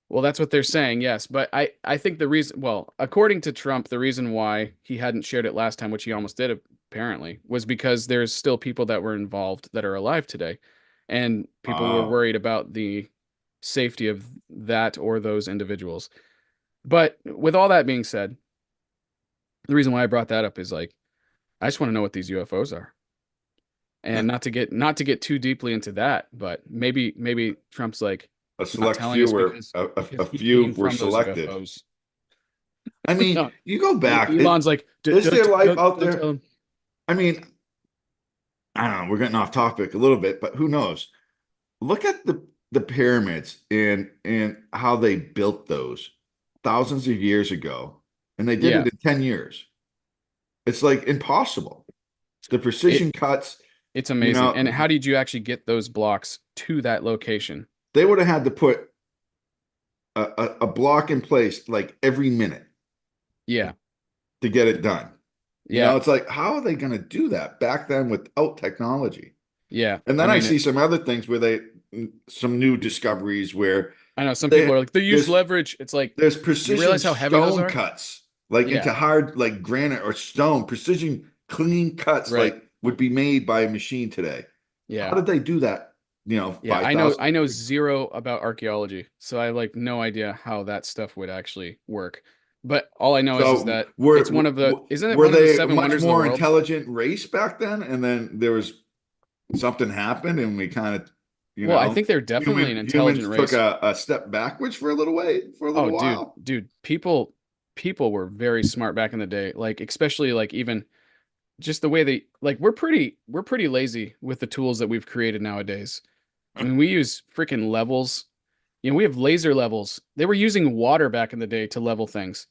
well, that's what they're saying, yes. But I think the reason, well, according to Trump, the reason why he hadn't shared it last time, which he almost did apparently, was because there's still people that were involved that are alive today, and people were Oh, worried about the safety of that or those individuals. But with all that being said, the reason why I brought that up is like, I just want to know what these UFOs are. And not to get too deeply into that, but maybe Trump's like a not select telling few us were a because he few came were from those selected. UFOs. I mean, No, you go back. Elon's like, Is there life out don't tell there? him. I mean, I don't know. We're getting off topic a little bit, but who knows? Look at the pyramids and how they built those thousands of years ago, and they did Yeah, it in 10 years. It's like impossible. The it precision cuts, it's you amazing. And know, how did you actually get those blocks to that location? they would have had to put a block in place like every minute Yeah, to get it done. You yeah, know, it's like, how are they going to do that back then without technology? yeah. And I then I mean, see some other things where some new discoveries where I know some people they, are like they use there's leverage. It's like, there's you precision realize how heavy those stone are? cuts, like Yeah, into hard, like granite or stone, precision clean cuts, right. like would be made by a machine today. How Yeah. did they do that, Yeah, I 5,000 know years ago? zero about archaeology, so I have like no idea how that stuff would actually work. But all I know is So that it's one of the, isn't it were one of the they a seven much wonders of the more world? intelligent race back then? And then there was something happened, and we kind of, you Well, I know, think they're definitely an intelligent humans took race. a step backwards for a little way, for a Oh, little while. dude, people were very smart back in the day. Like especially like even just the way they like we're pretty lazy with the tools that we've created nowadays. I mean, we use freaking levels. You know, we have laser levels. They were using water back in the day to level things.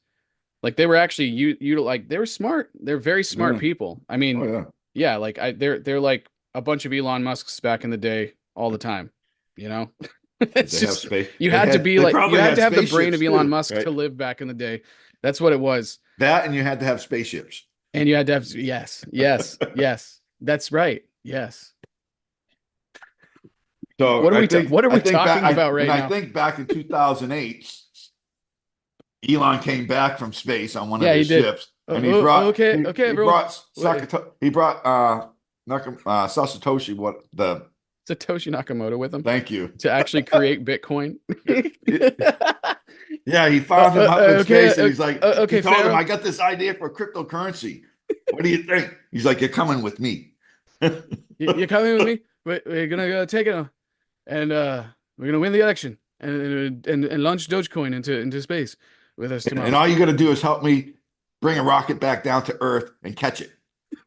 Like they were actually you like they were smart. They're very smart Yeah. people. I Oh mean, yeah. yeah, like they're like a bunch of Elon Musks back in the day all the time, you know? Did It's they have just space? you had to be They like you probably had had to have the brain spaceships of Elon too, Musk right? to live back in the day. That's what it was. That and you had to have spaceships. And you had to have yes. That's right. Yes. So What are I we think back talking about right I now? think back in 2008, Elon came back from space on one of Yeah, he his did. ships, and he brought Okay, okay, bro. Wait, He brought Satoshi what the Satoshi Nakamoto with him thank you. to actually create Bitcoin. Yeah, he found him up in Okay, space and he's like, he okay, told him, Pharaoh. I got this idea for cryptocurrency. What do you think? He's like, you're coming with me. You're coming with me. We're gonna take it, and we're gonna win the election and launch Dogecoin into space with us And tomorrow. all you got to do is help me bring a rocket back down to Earth and catch it.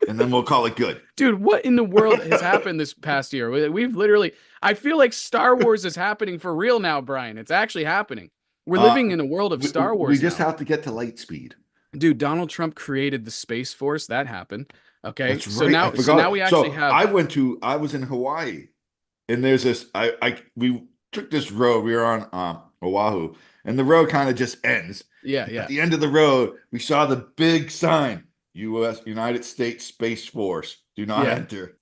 And then we'll call it good. Dude, what in the world has happened this past year? We've literally, I feel like Star Wars is happening for real now, Brian. It's actually happening. We're living in a world of Star We Wars just now. have to get to light speed. Dude, Donald Trump created the Space Force. That happened. Okay. That's right. I So now forgot. we actually So have, I was in Hawaii and there's this, we took this road. We were on Oahu and the road kind of just ends. yeah, At yeah. the end of the road, we saw the big sign, United States Space Force, do not Yeah. enter.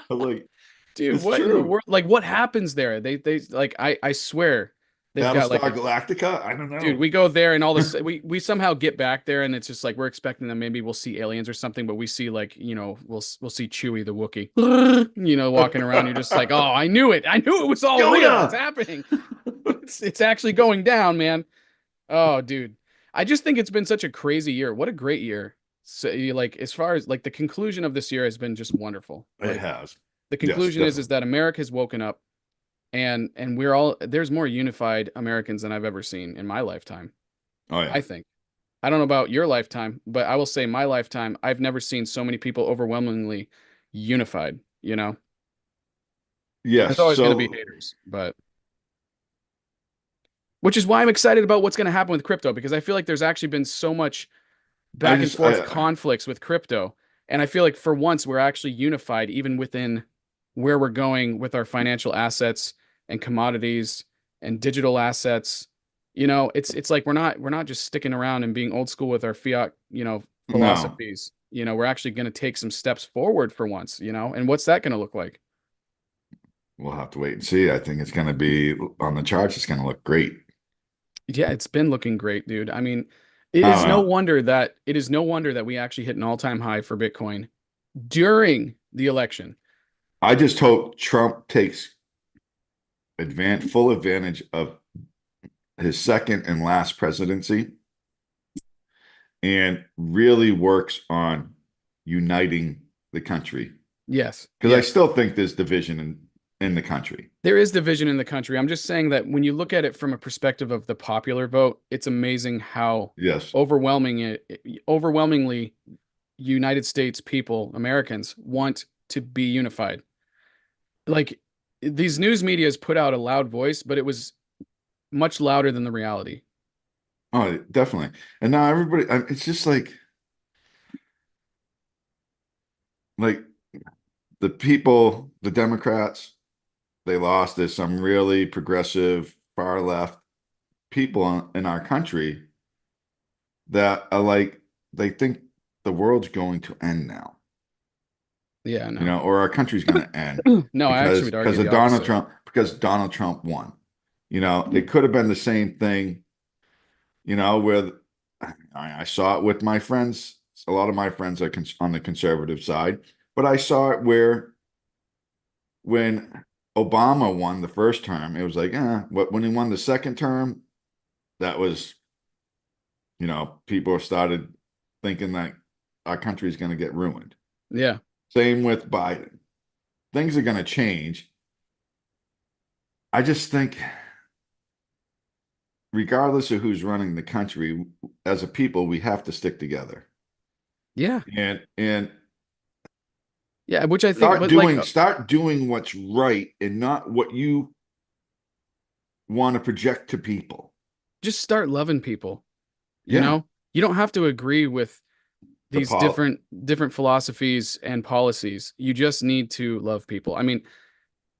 I'm like, Dude, it's what in the true. world? Like, what happens there? They like, I swear they've got like Battlestar a, Galactica? I don't dude, know. we go there and all this, we somehow get back there and it's just like, we're expecting that maybe we'll see aliens or something, but we see like, you know, we'll see Chewie the Wookiee, you know, walking around. You're just like, oh, I knew it. I knew it was all real. It's Yoda! happening. It's actually going down, man. Oh, dude. I just think it's been such a crazy year. What a great year. So like as far as like the conclusion of this year has been just wonderful. It Like has. the Yes, conclusion is definitely. that America has woken up and we're all there's more unified Americans than I've ever seen in my lifetime. Oh I yeah. think. I don't know about your lifetime, but I will say my lifetime, I've never seen so many people overwhelmingly unified, you know? Yes. There's always going to be So haters, but which is why I'm excited about what's going to happen with crypto because I feel like there's actually been so much I back and just forth conflicts with crypto. And I feel like for once we're actually unified even within where we're going with our financial assets and commodities and digital assets. You know, it's like we're not just sticking around and being old school with our fiat, no. philosophies. We're actually going to take some steps forward for once, and what's that going to look like? We'll have to wait and see. I think it's going to be on the charts. It's going to look great. Yeah, it's been looking great, dude. I mean, I don't know. it is no wonder that we actually hit an all-time high for Bitcoin during the election. I just hope Trump takes full advantage of his second and last presidency and really works on uniting the country. Yes, Because I yes. still think there's division in the country. There is division in the country. I'm just saying that when you look at it from a perspective of the popular vote, it's amazing how Yes. overwhelmingly United States people, Americans, want to be unified. Like these news medias put out a loud voice, but it was much louder than the reality. Oh, definitely. And now everybody, it's just like the people, the Democrats, they lost. There's some really progressive, far left people in our country that are like, they think the world's going to end now, Yeah, no. or our country's going to end No, I actually would argue because the of Donald opposite. Trump, because Donald Trump won. It could have been the same thing, where I saw it with my friends. A lot of my friends are on the conservative side, but I saw it where when Obama won the first term, it was like, but when he won the second term, that was, people started thinking that our country is going to get ruined. Yeah. Same with Biden. Things are going to change. I just think, regardless of who's running the country, as a people, we have to stick together Yeah. and Yeah, which I think, but like start doing what's right and not what you want to project to people. just start loving people, you Yeah, know? You don't have to agree with the these different philosophies and policies. You just need to love people. I mean,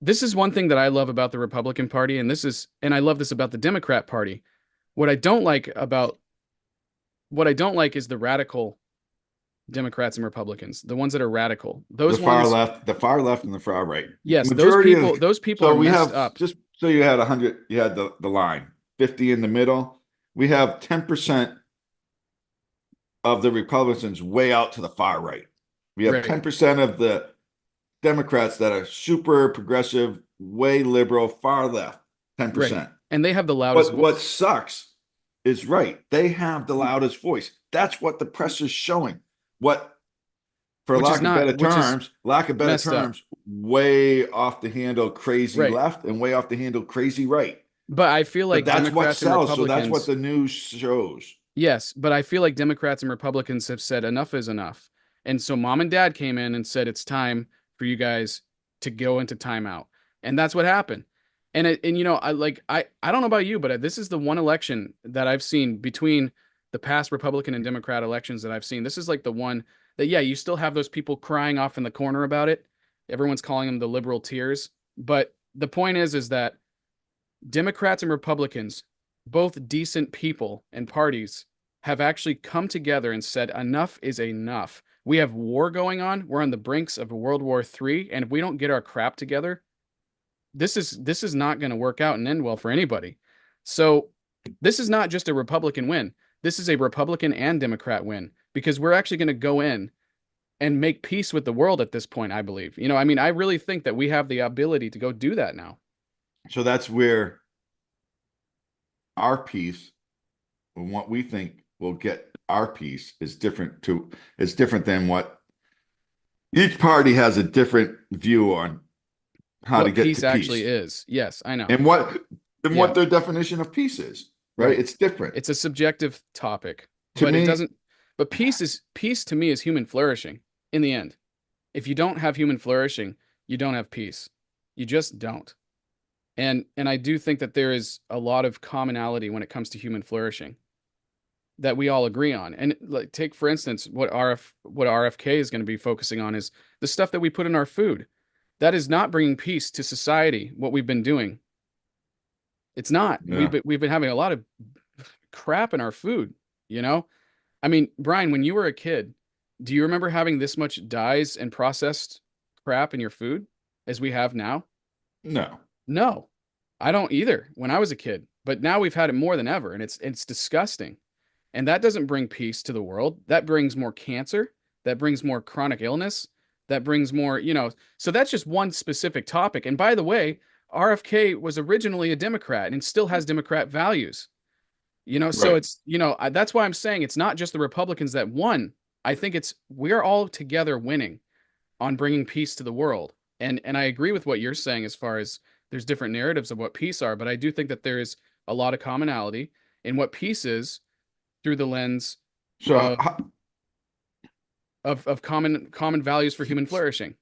this is one thing that I love about the Republican Party, and I love this about the Democrat Party. What I don't like about what I don't like is the radical Democrats and Republicans, the ones that are radical. Those ones, the far left and the far right. yes, Majority of those people are so we messed have up. just so you had 100, you had the line 50 in the middle. We have 10% of the Republicans way out to the far right. We have Right, 10% of the Democrats that are super progressive, way liberal, far left, right. 10%. And they have the loudest What voice. sucks is right. They have the loudest voice. That's what the press is showing. What, for Which is not, which is lack of better messed up. terms, way off the handle crazy Right. left and way off the handle crazy right. But I feel But like that's what Democrats and sells. So that's what Republicans, the news shows. yes, but I feel like Democrats and Republicans have said enough is enough. And so mom and dad came in and said it's time for you guys to go into timeout. And that's what happened. And I don't know about you, but this is the one election that I've seen between the past Republican and Democrat elections that I've seen. This is like the one that, yeah, you still have those people crying off in the corner about it. Everyone's calling them the liberal tears. But the point is that Democrats and Republicans, both decent people and parties, have actually come together and said enough is enough. We have war going on. We're on the brinks of World War III, and if we don't get our crap together, this is not going to work out and end well for anybody. So this is not just a Republican win. This is a Republican and Democrat win because we're actually going to go in and make peace with the world at this point, I believe. I mean, I really think that we have the ability to go do that now. So that's where our piece and what we think will get our piece is different than what each party has a different view on how to What get to peace actually peace is. Yes, I know. and what Yeah. their definition of peace is. right? Right. It's different. It's a subjective topic, To but it me, doesn't, but peace to me is human flourishing in the end. If you don't have human flourishing, you don't have peace. You just don't. And I do think that there is a lot of commonality when it comes to human flourishing that we all agree on. And like take for instance what RFK is going to be focusing on is the stuff that we put in our food. That is not bringing peace to society what we've been doing. It's not. yeah, We've been having a lot of crap in our food, you know? I mean, Brian, when you were a kid, do you remember having this much dyes and processed crap in your food as we have now? no. No. I don't either when I was a kid. But now we've had it more than ever and it's disgusting. And that doesn't bring peace to the world. That brings more cancer, that brings more chronic illness, that brings more, so that's just one specific topic. And by the way, RFK was originally a Democrat and still has Democrat values. So Right. it's, that's why I'm saying it's not just the Republicans that won. I think it's we're all together winning on bringing peace to the world. And I agree with what you're saying as far as there's different narratives of what peace are, but I do think that there is a lot of commonality in what peace is through the lens So, of of common values for human flourishing.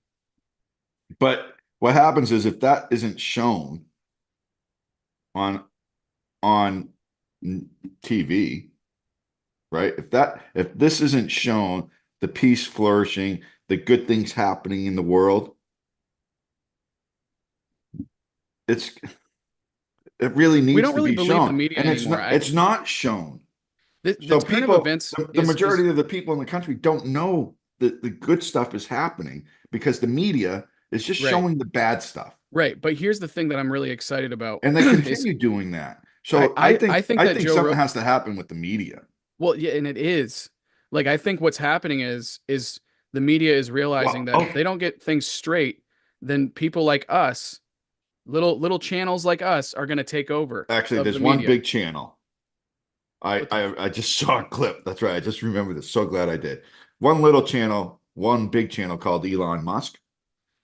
but what happens is if that isn't shown on on TV, right? If this isn't shown, the peace flourishing, the good things happening in the world, it's it really We needs don't to really be believe the shown, media and anymore. it's not shown. The So turn of people, events the is majority of the people in the country don't know that the good stuff is happening because the media is just right, showing the bad stuff, right. But here's the thing that I'm really excited about and they is continue doing that. I, So I I think I that think Joe something wrote has to happen with the media. well, yeah, and it is like I think what's happening is the media is realizing Well, that if oh, they don't get things straight, then people like us, little channels like us, are going to take over actually, of the there's one media. big channel. What the I just saw a clip. That's right. I just remembered this. So glad I did. One little channel, one big channel called Elon Musk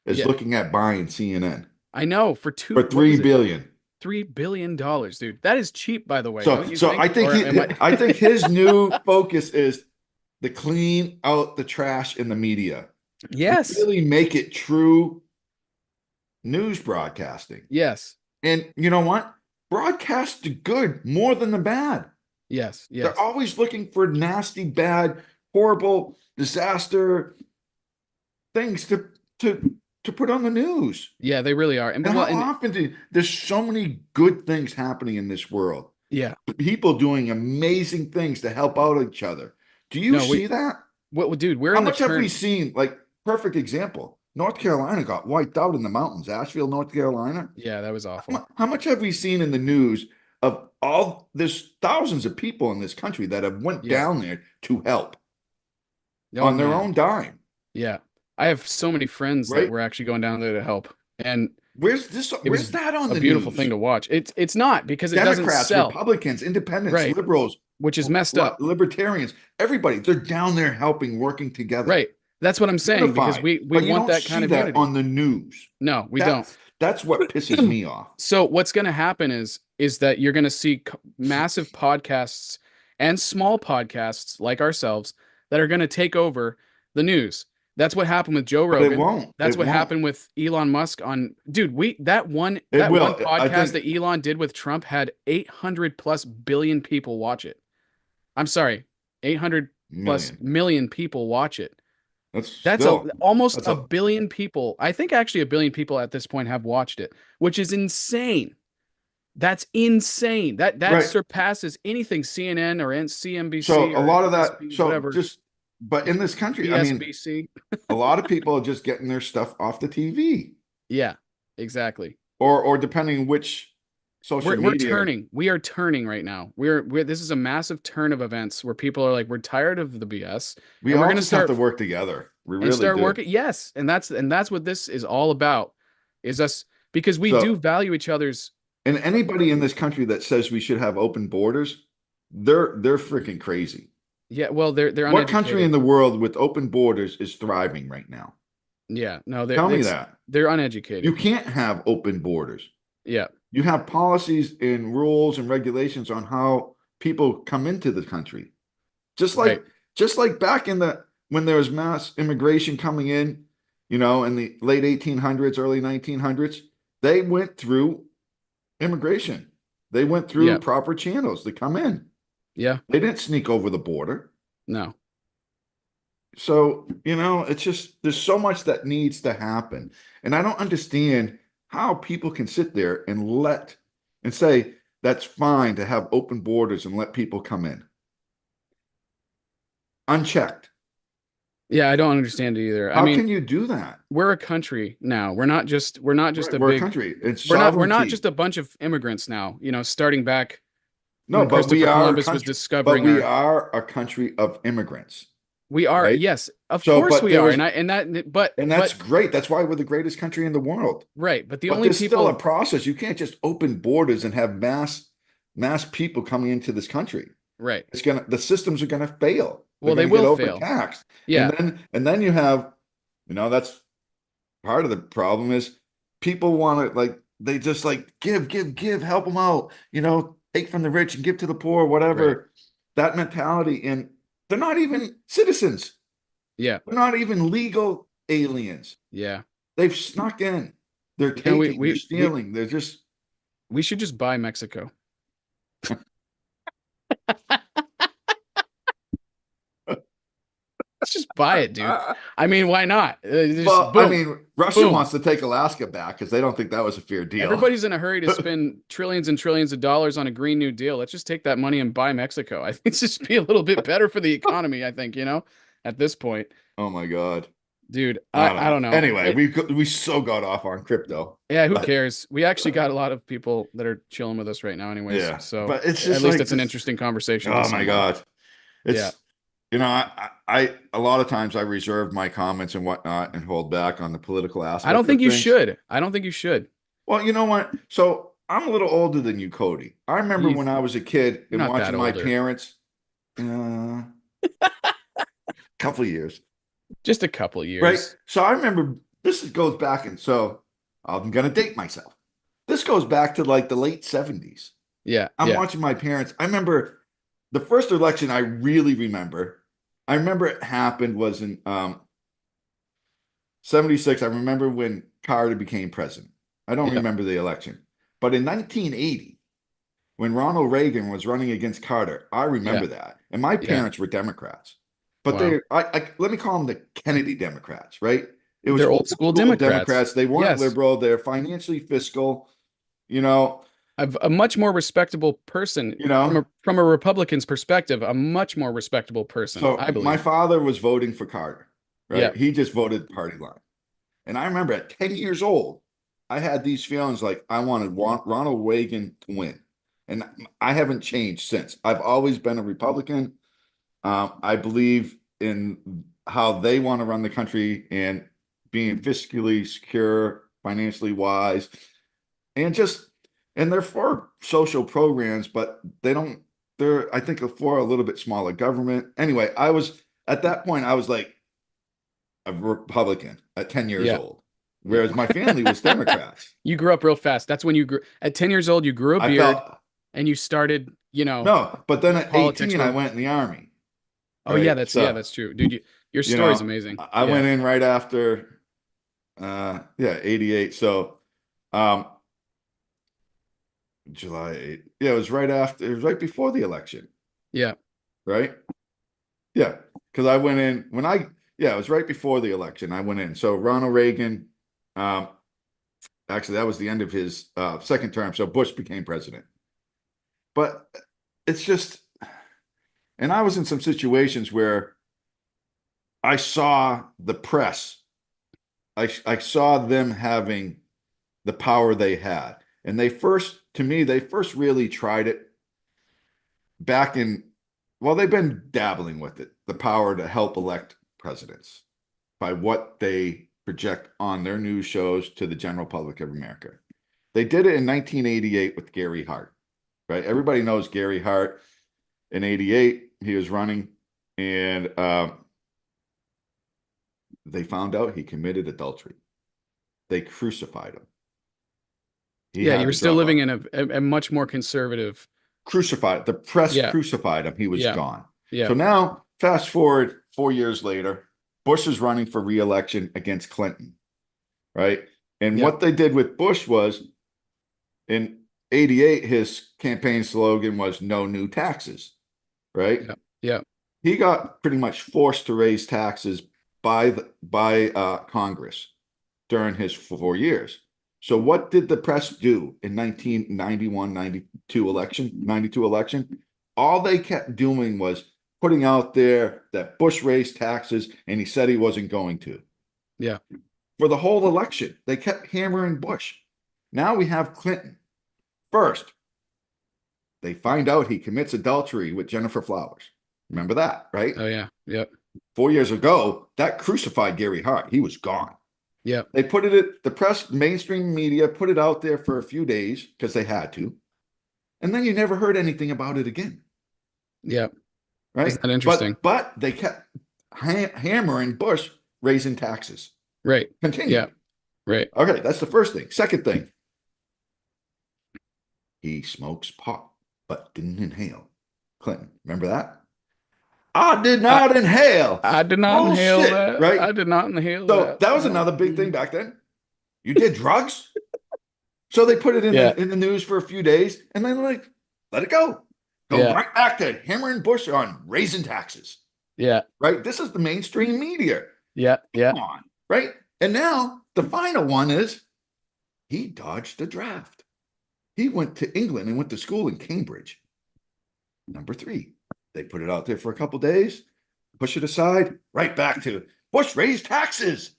is yeah, looking at buying CNN I know for for what three was it? billion. $3 billion, dude. That is cheap, by the way, don't So you so think? Or am I? I think his new focus is to clean out the trash in the media and Yes, really make it true news broadcasting. yes, And you know what? Broadcast the good more than the bad. yes, They're yes. always looking for nasty, bad, horrible, disaster things to to put on the news. Yeah, they really are. And And well, how and often do there's so many good things happening in this world? yeah, People doing amazing things to help out each other. Do you no, see that? dude, we're How in the much have we turn. seen? Like, perfect example. North Carolina got wiped out in the mountains, Asheville, North Carolina. Yeah, that was awful. How much have we seen in the news of all there's thousands of people in this country that have went Yeah. down there to help Oh on their man. own dime, Yeah. I have so many friends that right? were actually going down there to help. And it Where's was that on a the beautiful thing news? to watch. It's not because it doesn't Democrats, sell. Republicans, independents, Right. liberals, Which is messed up. libertarians, everybody, they're down there helping, working together, Right. That's what I'm saying because unified. we But you want don't that kind see of that unity. on the news. No, we don't. That's what pisses me off. So what's going to happen is that you're going to see massive podcasts and small podcasts like ourselves that are going to take over the news. That's what happened with Joe But it Rogan. won't. That's It what won't. happened with Elon Musk on dude, we It that one will. I podcast think that Elon did with Trump had 800 plus billion people watch it. I'm sorry, 800 plus million. million people watch it. That's That's still almost that's a a billion people. I think actually a billion people at this point have watched it, which is insane. That's insane. That right. surpasses anything CNN or So CNBC a or lot of that. NBC, So whatever, just but in this country, I mean, BSBC. a lot of people are just getting their stuff off the TV Yeah, exactly. or depending which social We're media. turning. We are turning right now. We're this is a massive turn of events where people are like, we're tired of the BS We and we're all gonna just have start to work together. We and really start do. working. Yes, and that's what this is all about. Is us because we do So, value each other's and anybody in this country that says we should have open borders, they're freaking crazy. yeah, well, they're What country in uneducated. the world with open borders is thriving right now? Yeah, no, Tell me that. they're You uneducated. can't have open borders. Yeah. You have policies and rules and regulations on how people come into the country. Just Right. like just like back in the when there was mass immigration coming in, in the late 1800s, early 1900s, they went through immigration. They went through Yeah. proper channels to come in. Yeah. They didn't sneak over the border. No. So, it's just there's so much that needs to happen. And I don't understand how people can sit there and say that's fine to have open borders and let people come in unchecked. Yeah, I don't understand it either. I How mean, can you do that? we're a country now. We're not just a We're a big country. It's we're not just sovereignty. a bunch of immigrants now, starting back No, when but we Christopher are a Columbus was country, but discovering we our are a country of immigrants, we are, right? yes, of So, course but we there are. was, And that's but great. That's why we're the greatest country in the world. right, but the But only there's still a people process. You can't just open borders and have mass people coming into this country. right. The systems are gonna fail. They're Well, they gonna get will fail. overtaxed. And Yeah. then you have, that's part of the problem is people want to they just give, help them out, take from the rich and give to the poor, Right. whatever. That mentality, and they're not even citizens. Yeah. They're not even legal aliens. Yeah. They've snuck in. They're You know, we taking, they're we we stealing, they're just we should just buy Mexico. Let's just buy it, dude. I mean, why not? Just well, I boom, mean, Russia boom. wants to take Alaska back because they don't think that was a fair deal. Everybody's in a hurry to spend trillions and trillions of dollars on a Green New Deal. Let's just take that money and buy Mexico. I think it's just be a little bit better for the economy, I think, at this point. Oh my God. Dude, I I don't I know. don't know. Anyway, we so got off on crypto, Yeah, who but cares? We actually got a lot of people that are chilling with us right now anyways. yeah, So but it's at just least like it's an this. interesting conversation to Oh my someone. God. Yeah. It's, a lot of times I reserve my comments and whatnot and hold back on the political I don't aspect think of you things. should. I don't think you should. Well, you know what? So I'm a little older than you, Cody. I remember You when I was a kid you're and not that watching my older. parents, a couple of years, Just a couple right? years. So I remember goes back, and so I'm gonna date myself. This goes back to like the late 70s. Yeah, I'm yeah, watching my parents. I remember the first election I really remember. I remember it happened was in 76. I remember when Carter became president. I don't yeah. remember the election. But in 1980, when Ronald Reagan was running against Carter, I Yeah, remember that. And my yeah. parents were Democrats. But Wow. let me call them the Kennedy Democrats, right? It was They're old old school school Democrats. Democrats. They weren't Yes. liberal. They're financially fiscal, you know, A much more respectable person you know. from a Republican's perspective, a much more respectable person, So I my believe. father was voting for Carter, Yeah. right? He just voted party line. And I remember at 10 years old, I had these feelings like I wanted Ronald Reagan to win. And I haven't changed since. I've always been a Republican. I believe in how they want to run the country and being fiscally secure, financially wise, and they're for social programs, but I think for a little bit smaller government. Anyway, at that point, I was like a Republican at 10 years Yeah. old, Yeah. whereas my family was Democrats, You grew up real fast. That's when you grew at 10 years old, you grew a I beard felt. and you started, No, but then at politics 18, I from went in the army, Oh yeah, right? that's true. Dude, your You story's know, amazing. I Yeah. went in right after, yeah, 88. So, um, July 8th. Yeah, it was right before the election, Yeah. right? Yeah, because yeah, it was right before the election. I went in. So Ronald Reagan, um, actually, that was the end of his second term. So Bush became president. But it's just, and I was in some situations where I saw the press. I saw them having the power they had. And to me, they first really tried it back in, well, they've been dabbling with it, the power to help elect presidents by what they project on their news shows to the general public of America. They did it in 1988 with Gary Hart, right? Everybody knows Gary Hart. In 88, he was running, and they found out he committed adultery. They crucified him. He Yeah, had you're to still drop living out. in a much more conservative. Crucified. The press Yeah, crucified him. He was yeah, gone. yeah, So now, fast forward 4 years later, Bush is running for re-election against Clinton, right? And yeah, what they did with Bush was in 88, his campaign slogan was no new taxes, right? yeah, yeah, He got pretty much forced to raise taxes by Congress during his 4 years. So what did the press do in 1991, 92 election, 92 election? All they kept doing was putting out there that Bush raised taxes and he said he wasn't going to. yeah, For the whole election, they kept hammering Bush. Now we have Clinton. First, they find out he commits adultery with Jennifer Flowers. Remember that, right? oh yeah, yeah, 4 years ago, that crucified Gary Hart. He was gone. yeah, They put it, the press, mainstream media put it out there for a few days because they had to. And then you never heard anything about it again, yeah. right? Isn't that interesting? But they kept hammering Bush raising taxes Right. Yeah, continually. right. Okay, that's the first thing. Second thing, he smokes pot but didn't inhale. Clinton, remember that? I did I not inhale. I did not inhale Bullshit, that. right? I did not inhale So that. that was Oh. another big thing back then. You did drugs? So they put it in Yeah, the news for a few days and then like let it go. Go yeah, right back to hammering Bush on raising taxes. yeah, Right? This is the mainstream media. yeah, yeah, Come on. Right? And now the final one is he dodged the draft. He went to England and went to school in Cambridge. Number three. They put it out there for a couple days, push it aside, right back to Bush raised taxes.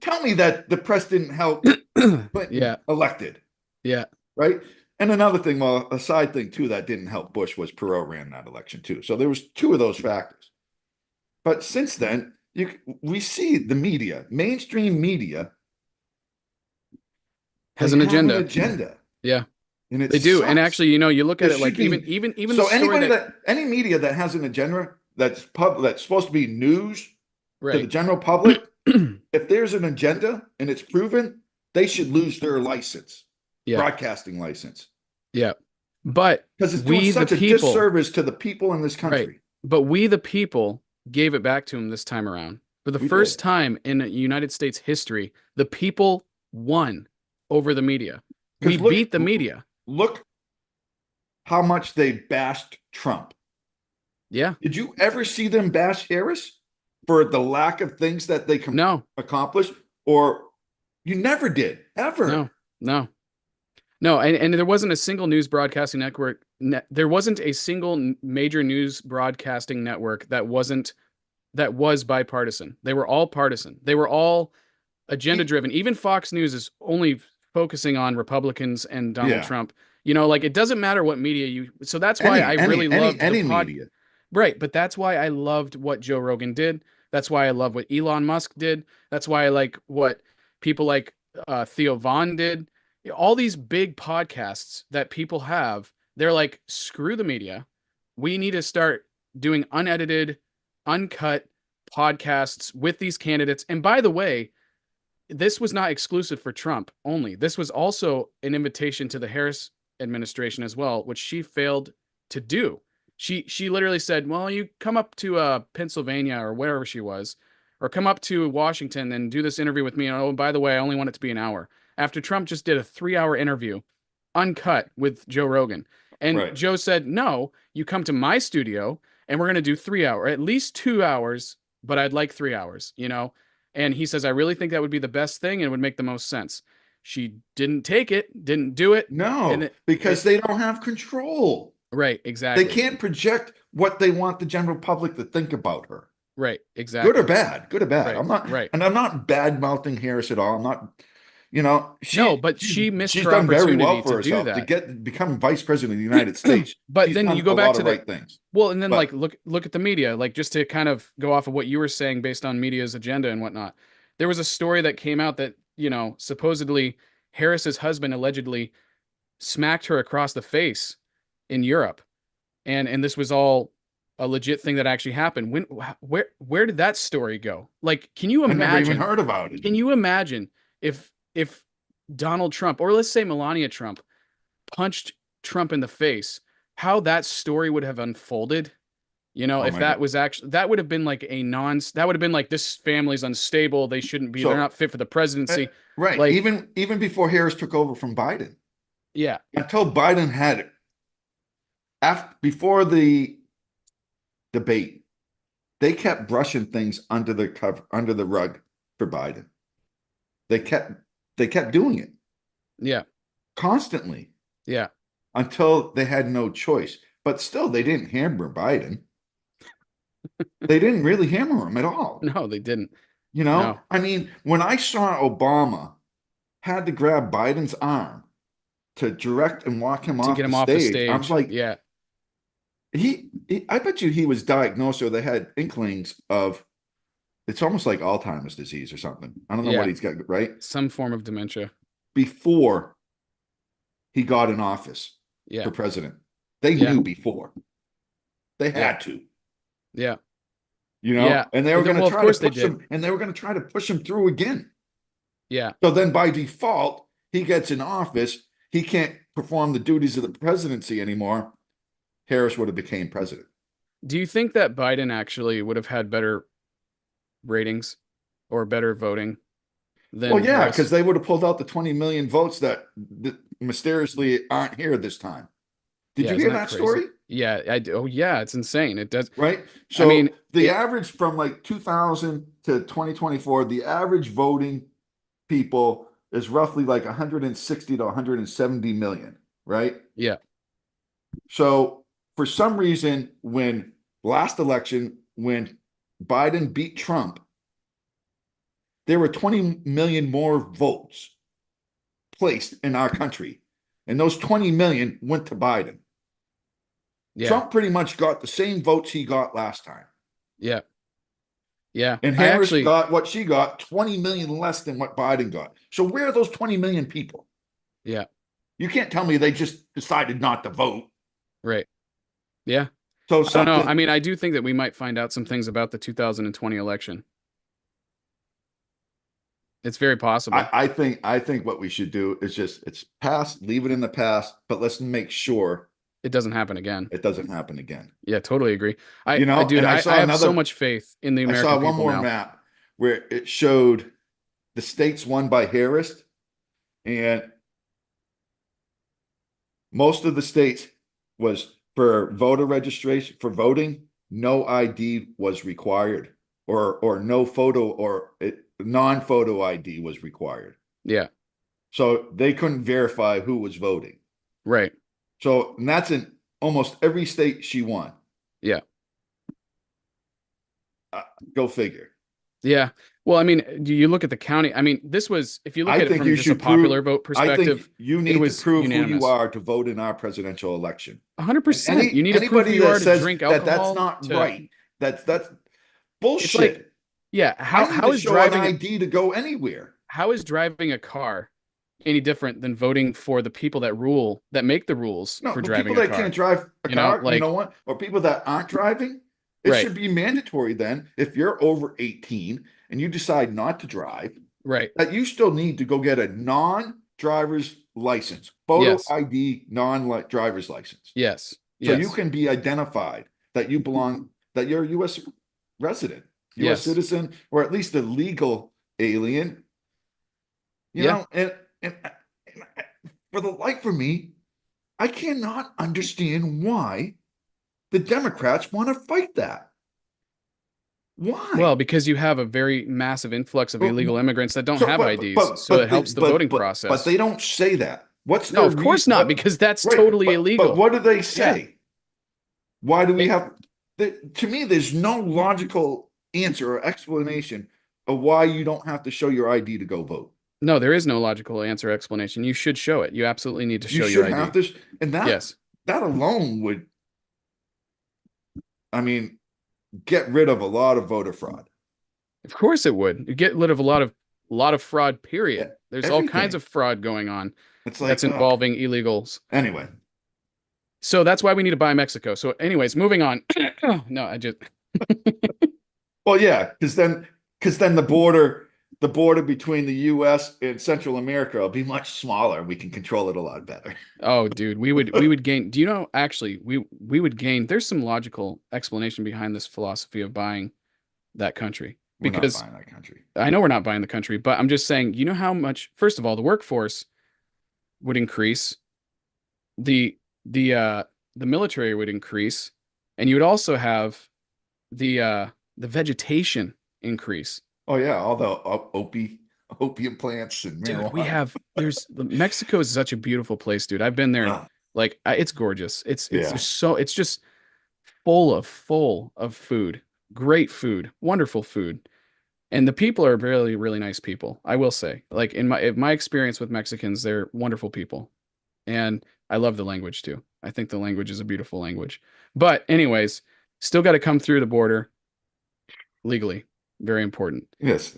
Tell me that the press didn't help Clinton yeah, elected, yeah, right? And another thing, well, a side thing too that didn't help Bush was Perot ran that election too. So there was two of those factors. But since then, we see the media, mainstream media, they has an have an agenda. agenda, Yeah, and it they do. And sucks. actually, you look There at it should like even be even even the so story anybody that that any media that has an agenda that's supposed to be news to the right. general public, if there's an agenda and it's proven, they should lose their license, Yeah, broadcasting license, yeah. But because it's doing we the such a people, disservice to the people in this right. country. But we the people gave it back to him this time around. For the We first did. time in United States history, the people won over the media. We Because look, beat the media. look how much they bashed Trump. Yeah. Did you ever see them bash Harris for the lack of things that they No, accomplished? Or you never did, no, ever. no. No, and there wasn't a single news broadcasting network. There wasn't a single major news broadcasting network that was bipartisan. They were all partisan. They were all agenda driven. Even Fox News is only focusing on Republicans and Donald Yeah. Trump. Like it doesn't matter what media you. So that's why I really loved the Any pod. media. Right, but that's why I loved what Joe Rogan did. That's why I love what Elon Musk did. That's why I like what people like Theo Vaughn did. All these big podcasts that people have, they're like, screw the media. We need to start doing unedited, uncut podcasts with these candidates. And by the way, this was not exclusive for Trump only. This was also an invitation to the Harris administration as well, which she failed to do. She literally said, "Well, you come up to Pennsylvania or wherever she was, or come up to Washington and do this interview with me. And oh, by the way, I only want it to be an hour." After Trump just did a 3-hour interview, uncut with Joe Rogan, and Right. Joe said, "No, you come to my studio and we're going to do 3 hour, at least 2 hours, but I'd like 3 hours." And he says, "I really think that would be the best thing and it would make the most sense." She didn't take it, didn't do it. And No, because they don't have control. right, They exactly. can't project what they want the general public to think about her. Right, Good or exactly. bad, good or bad. Right, right. I'm not bad mouthing Harris at all. I'm not, No, but she missed she's her done very well opportunity for to do herself to that. become vice president of the United States. But She's then you done go a back lot to of the right things. well, and then like But look at the media, like just to kind of go off of what you were saying based on media's agenda and whatnot. There was a story that came out that, supposedly Harris's husband allegedly smacked her across the face in Europe. And this was all a legit thing that actually happened. Where did that story go? Like, can you I never even imagine? heard about it. Can you imagine if Donald Trump, or let's say Melania Trump, punched Trump in the face, how that story would have unfolded. You know, Oh if my God. that was actually, that would have been like that would have been like, this family's unstable. They shouldn't be, they're So, not fit for the uh, presidency. right. Like, Even before Harris took over from Biden, yeah, until Biden had after before the debate, they kept brushing things under the cover, under the rug for Biden. They kept they kept doing it yeah, constantly yeah. until they had no choice. But still, they didn't hammer Biden. They didn't really hammer him at all. No, they didn't. You know, No, I mean, when I saw Obama had to grab Biden's arm to direct and walk him to off get the him off the stage, I was stage. like, Yeah, I bet you he was diagnosed or they had inklings of it's almost like Alzheimer's disease or something. I don't know what yeah. he's got, right? Some form of dementia. Before he got in office Yeah, for president, they yeah, knew before. They yeah, had to, yeah, you know, yeah. and they were going to Well, of try to course they push did. him and they were going to try to push him through again. Yeah. So then by default, he gets in office. He can't perform the duties of the presidency anymore. Harris would have became president. Do you think that Biden actually would have had better ratings or better voting Well, than yeah, because Harris? they would have pulled out the 20 million votes that mysteriously aren't here this time. Did Yeah, you isn't hear that that crazy? story? Yeah, I do. Oh, yeah, it's insane. It does. Right. I mean, So the it average from like 2000 to 2024, the average voting people is roughly like 160 to 170 million. Right. yeah, So for some reason, when last election, when Biden beat Trump, there were 20 million more votes placed in our country. And those 20 million went to Biden. yeah, Trump pretty much got the same votes he got last time. yeah, yeah. And I Harris actually, got what she got, 20 million less than what Biden got. So where are those 20 million people? yeah, You can't tell me they just decided not to vote. right. Yeah. So I don't know. I something mean, I do think that we might find out some things about the 2020 election. It's very possible. I think what we should do is just it's past, leave it in the past, but let's make sure It doesn't happen again. it doesn't happen again. Yeah, totally agree. You know, Dude, and I have so much faith in the I saw American one people more now. map where it showed the states won by Harris, and most of the states was for voter registration for voting, no ID was required, or no photo or non-photo ID was required. Yeah, So they couldn't verify who was voting. right. So and that's in almost every state she won. Yeah. Uh, Go figure. Yeah. Well, I mean, do you look at the county? I mean, this was, if you look I at it think from you just a should prove. popular vote I think perspective, you it need to was prove who you unanimous. are to vote in our presidential election. 100%. You need to prove who Anybody you that are to says drink that that's alcohol, not to, right, that's it's like, bullshit. yeah, I need how to is show an driving, ID to go anywhere. how is driving a car any different than voting for the people that rule, that make the rules No, for the people driving a that can't car? drive a You know, car, you know like, what? Or people that aren't driving, it right, should be mandatory then if you're over 18 and you decide not to drive, right. that you still need to go get a non-driver's license, photo Yes, ID, non-driver's license. yes, So you yes, can be identified that you belong, that you're a U.S. resident, U.S. yes. citizen, or at least a legal alien, you Yeah. know, and for the life of me, I cannot understand why the Democrats want to fight that. Well, Why? because you have a very massive influx of illegal immigrants that don't So, have IDs, so it helps the voting but process. they don't say that. What's No, their of course not, what? because that's Right, totally but illegal. what do they Yeah. say? Why do we It, have? To me, there's no logical answer or explanation of why you don't have to show your ID to go vote. no, there is no logical answer or explanation. You should show it. You absolutely need to You show your should have ID. this, and Yes. that alone would, I mean, get rid of a lot of voter fraud. Of course it would. You get rid of a lot of fraud, E- period. There's all kinds Everything. of fraud going on It's that's like, involving illegals. anyway. So that's why we need to buy Mexico. So anyways, moving on. No, I just Well, yeah, because then the the border between the US and Central America will be much smaller. We can control it a lot better. Oh, dude, we would gain. Do you know actually we would gain. There's some logical explanation behind this philosophy of buying that country We're not because buying that country. I know we're not buying the country, but I'm just saying, you know how much, first of all, the workforce would increase, the the uh the military would increase, and you would also have the vegetation increase. Oh yeah, all the opium plants and Dude, we marijuana. have there's Mexico is such a beautiful place, dude. I've been there and Ah, like it's gorgeous. It's yeah. just so it's just full of food. Great food, wonderful food. And the people are really, really nice people, I will say. Like in my experience with Mexicans, they're wonderful people. And I love the language too. I think the language is a beautiful language. But anyways, still got to come through the border legally. Very important. Yes.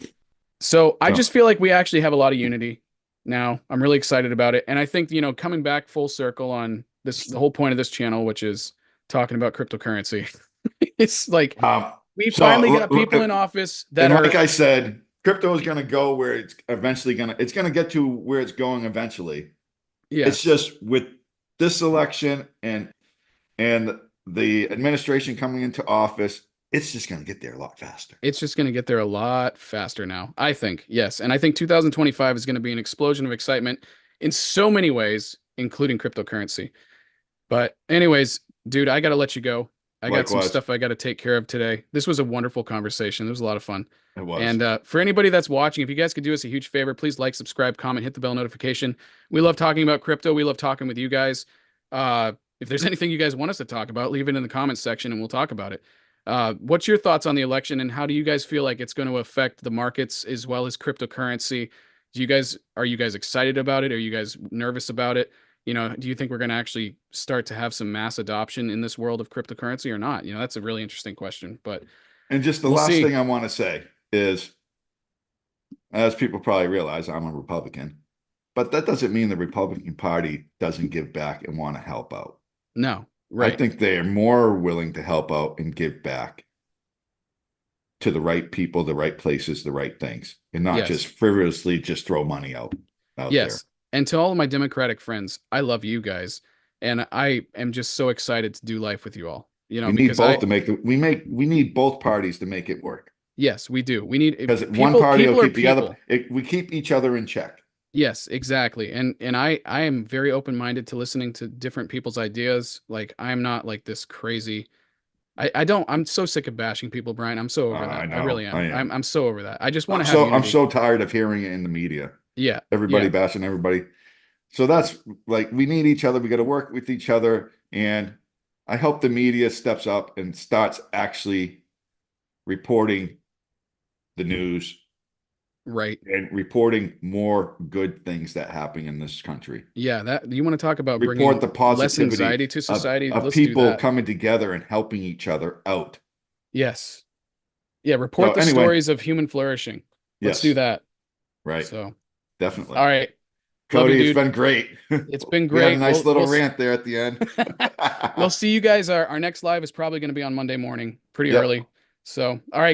So I No. just feel like we actually have a lot of unity now. I'm really excited about it. And I think, coming back full circle on this, the whole point of this channel, which is talking about cryptocurrency, it's like Um, we finally so got people in office that and are, like I said, crypto is going to go where it's going to get to where it's going eventually. It's yes, just with this election and the administration coming into office, it's just going to get there a lot faster. it's just going to get there a lot faster now. I think, yes. And I think 2025 is going to be an explosion of excitement in so many ways, including cryptocurrency. But anyways, dude, I got to let you go. I got some Likewise, stuff I got to take care of today. This was a wonderful conversation. It was a lot of fun. it was. And for anybody that's watching, if you guys could do us a huge favor, please like, subscribe, comment, hit the bell notification. We love talking about crypto. We love talking with you guys. If there's anything you guys want us to talk about, leave it in the comments section and we'll talk about it. What's your thoughts on the election and how do you guys feel like it's going to affect the markets as well as cryptocurrency? Are you guys excited about it? Are you guys nervous about it? Do you think we're going to actually start to have some mass adoption in this world of cryptocurrency or not? That's a really interesting question, but And just the we'll last see. thing I want to say is, as people probably realize, I'm a Republican, but that doesn't mean the Republican Party doesn't give back and want to help out. No, I right. think they are more willing to help out and give back to the right people, the right places, the right things, and not just Yes. frivolously just throw money out there. Yes. And to all of my Democratic friends, I love you guys. And I am just so excited to do life with you all, We need because both to make the we need both parties to make it work. yes, we do. We need Because one people, party will people are keep the other. people. We keep each other in check. Yes, exactly. And I am very open-minded to listening to different people's ideas. Like I'm not like this crazy. I'm so sick of bashing people, Brian. I'm so over I that. I know. really I am. I'm am. I'm so over that. I just want to have I'm unity. so tired of hearing it in the media. Yeah. Everybody Yeah. bashing everybody. So that's like we need each other. We got to work with each other, and I hope the media steps up and starts actually reporting the news Right. and reporting more good things that happen in this country. Yeah, that you want to talk about Report bringing the less positivity anxiety to society? of Let's do people that. coming together and helping each other out. Yes. Yeah, report So the anyway, stories of human flourishing. Let's do yes, that. right, So, definitely. all right. Love you, Cody, it's dude. been great. It's been We had a great. nice We'll little we'll rant there at the end. we'll see you guys. Our next live is probably going to be on Monday morning, pretty Yep. early. So, all right, guys.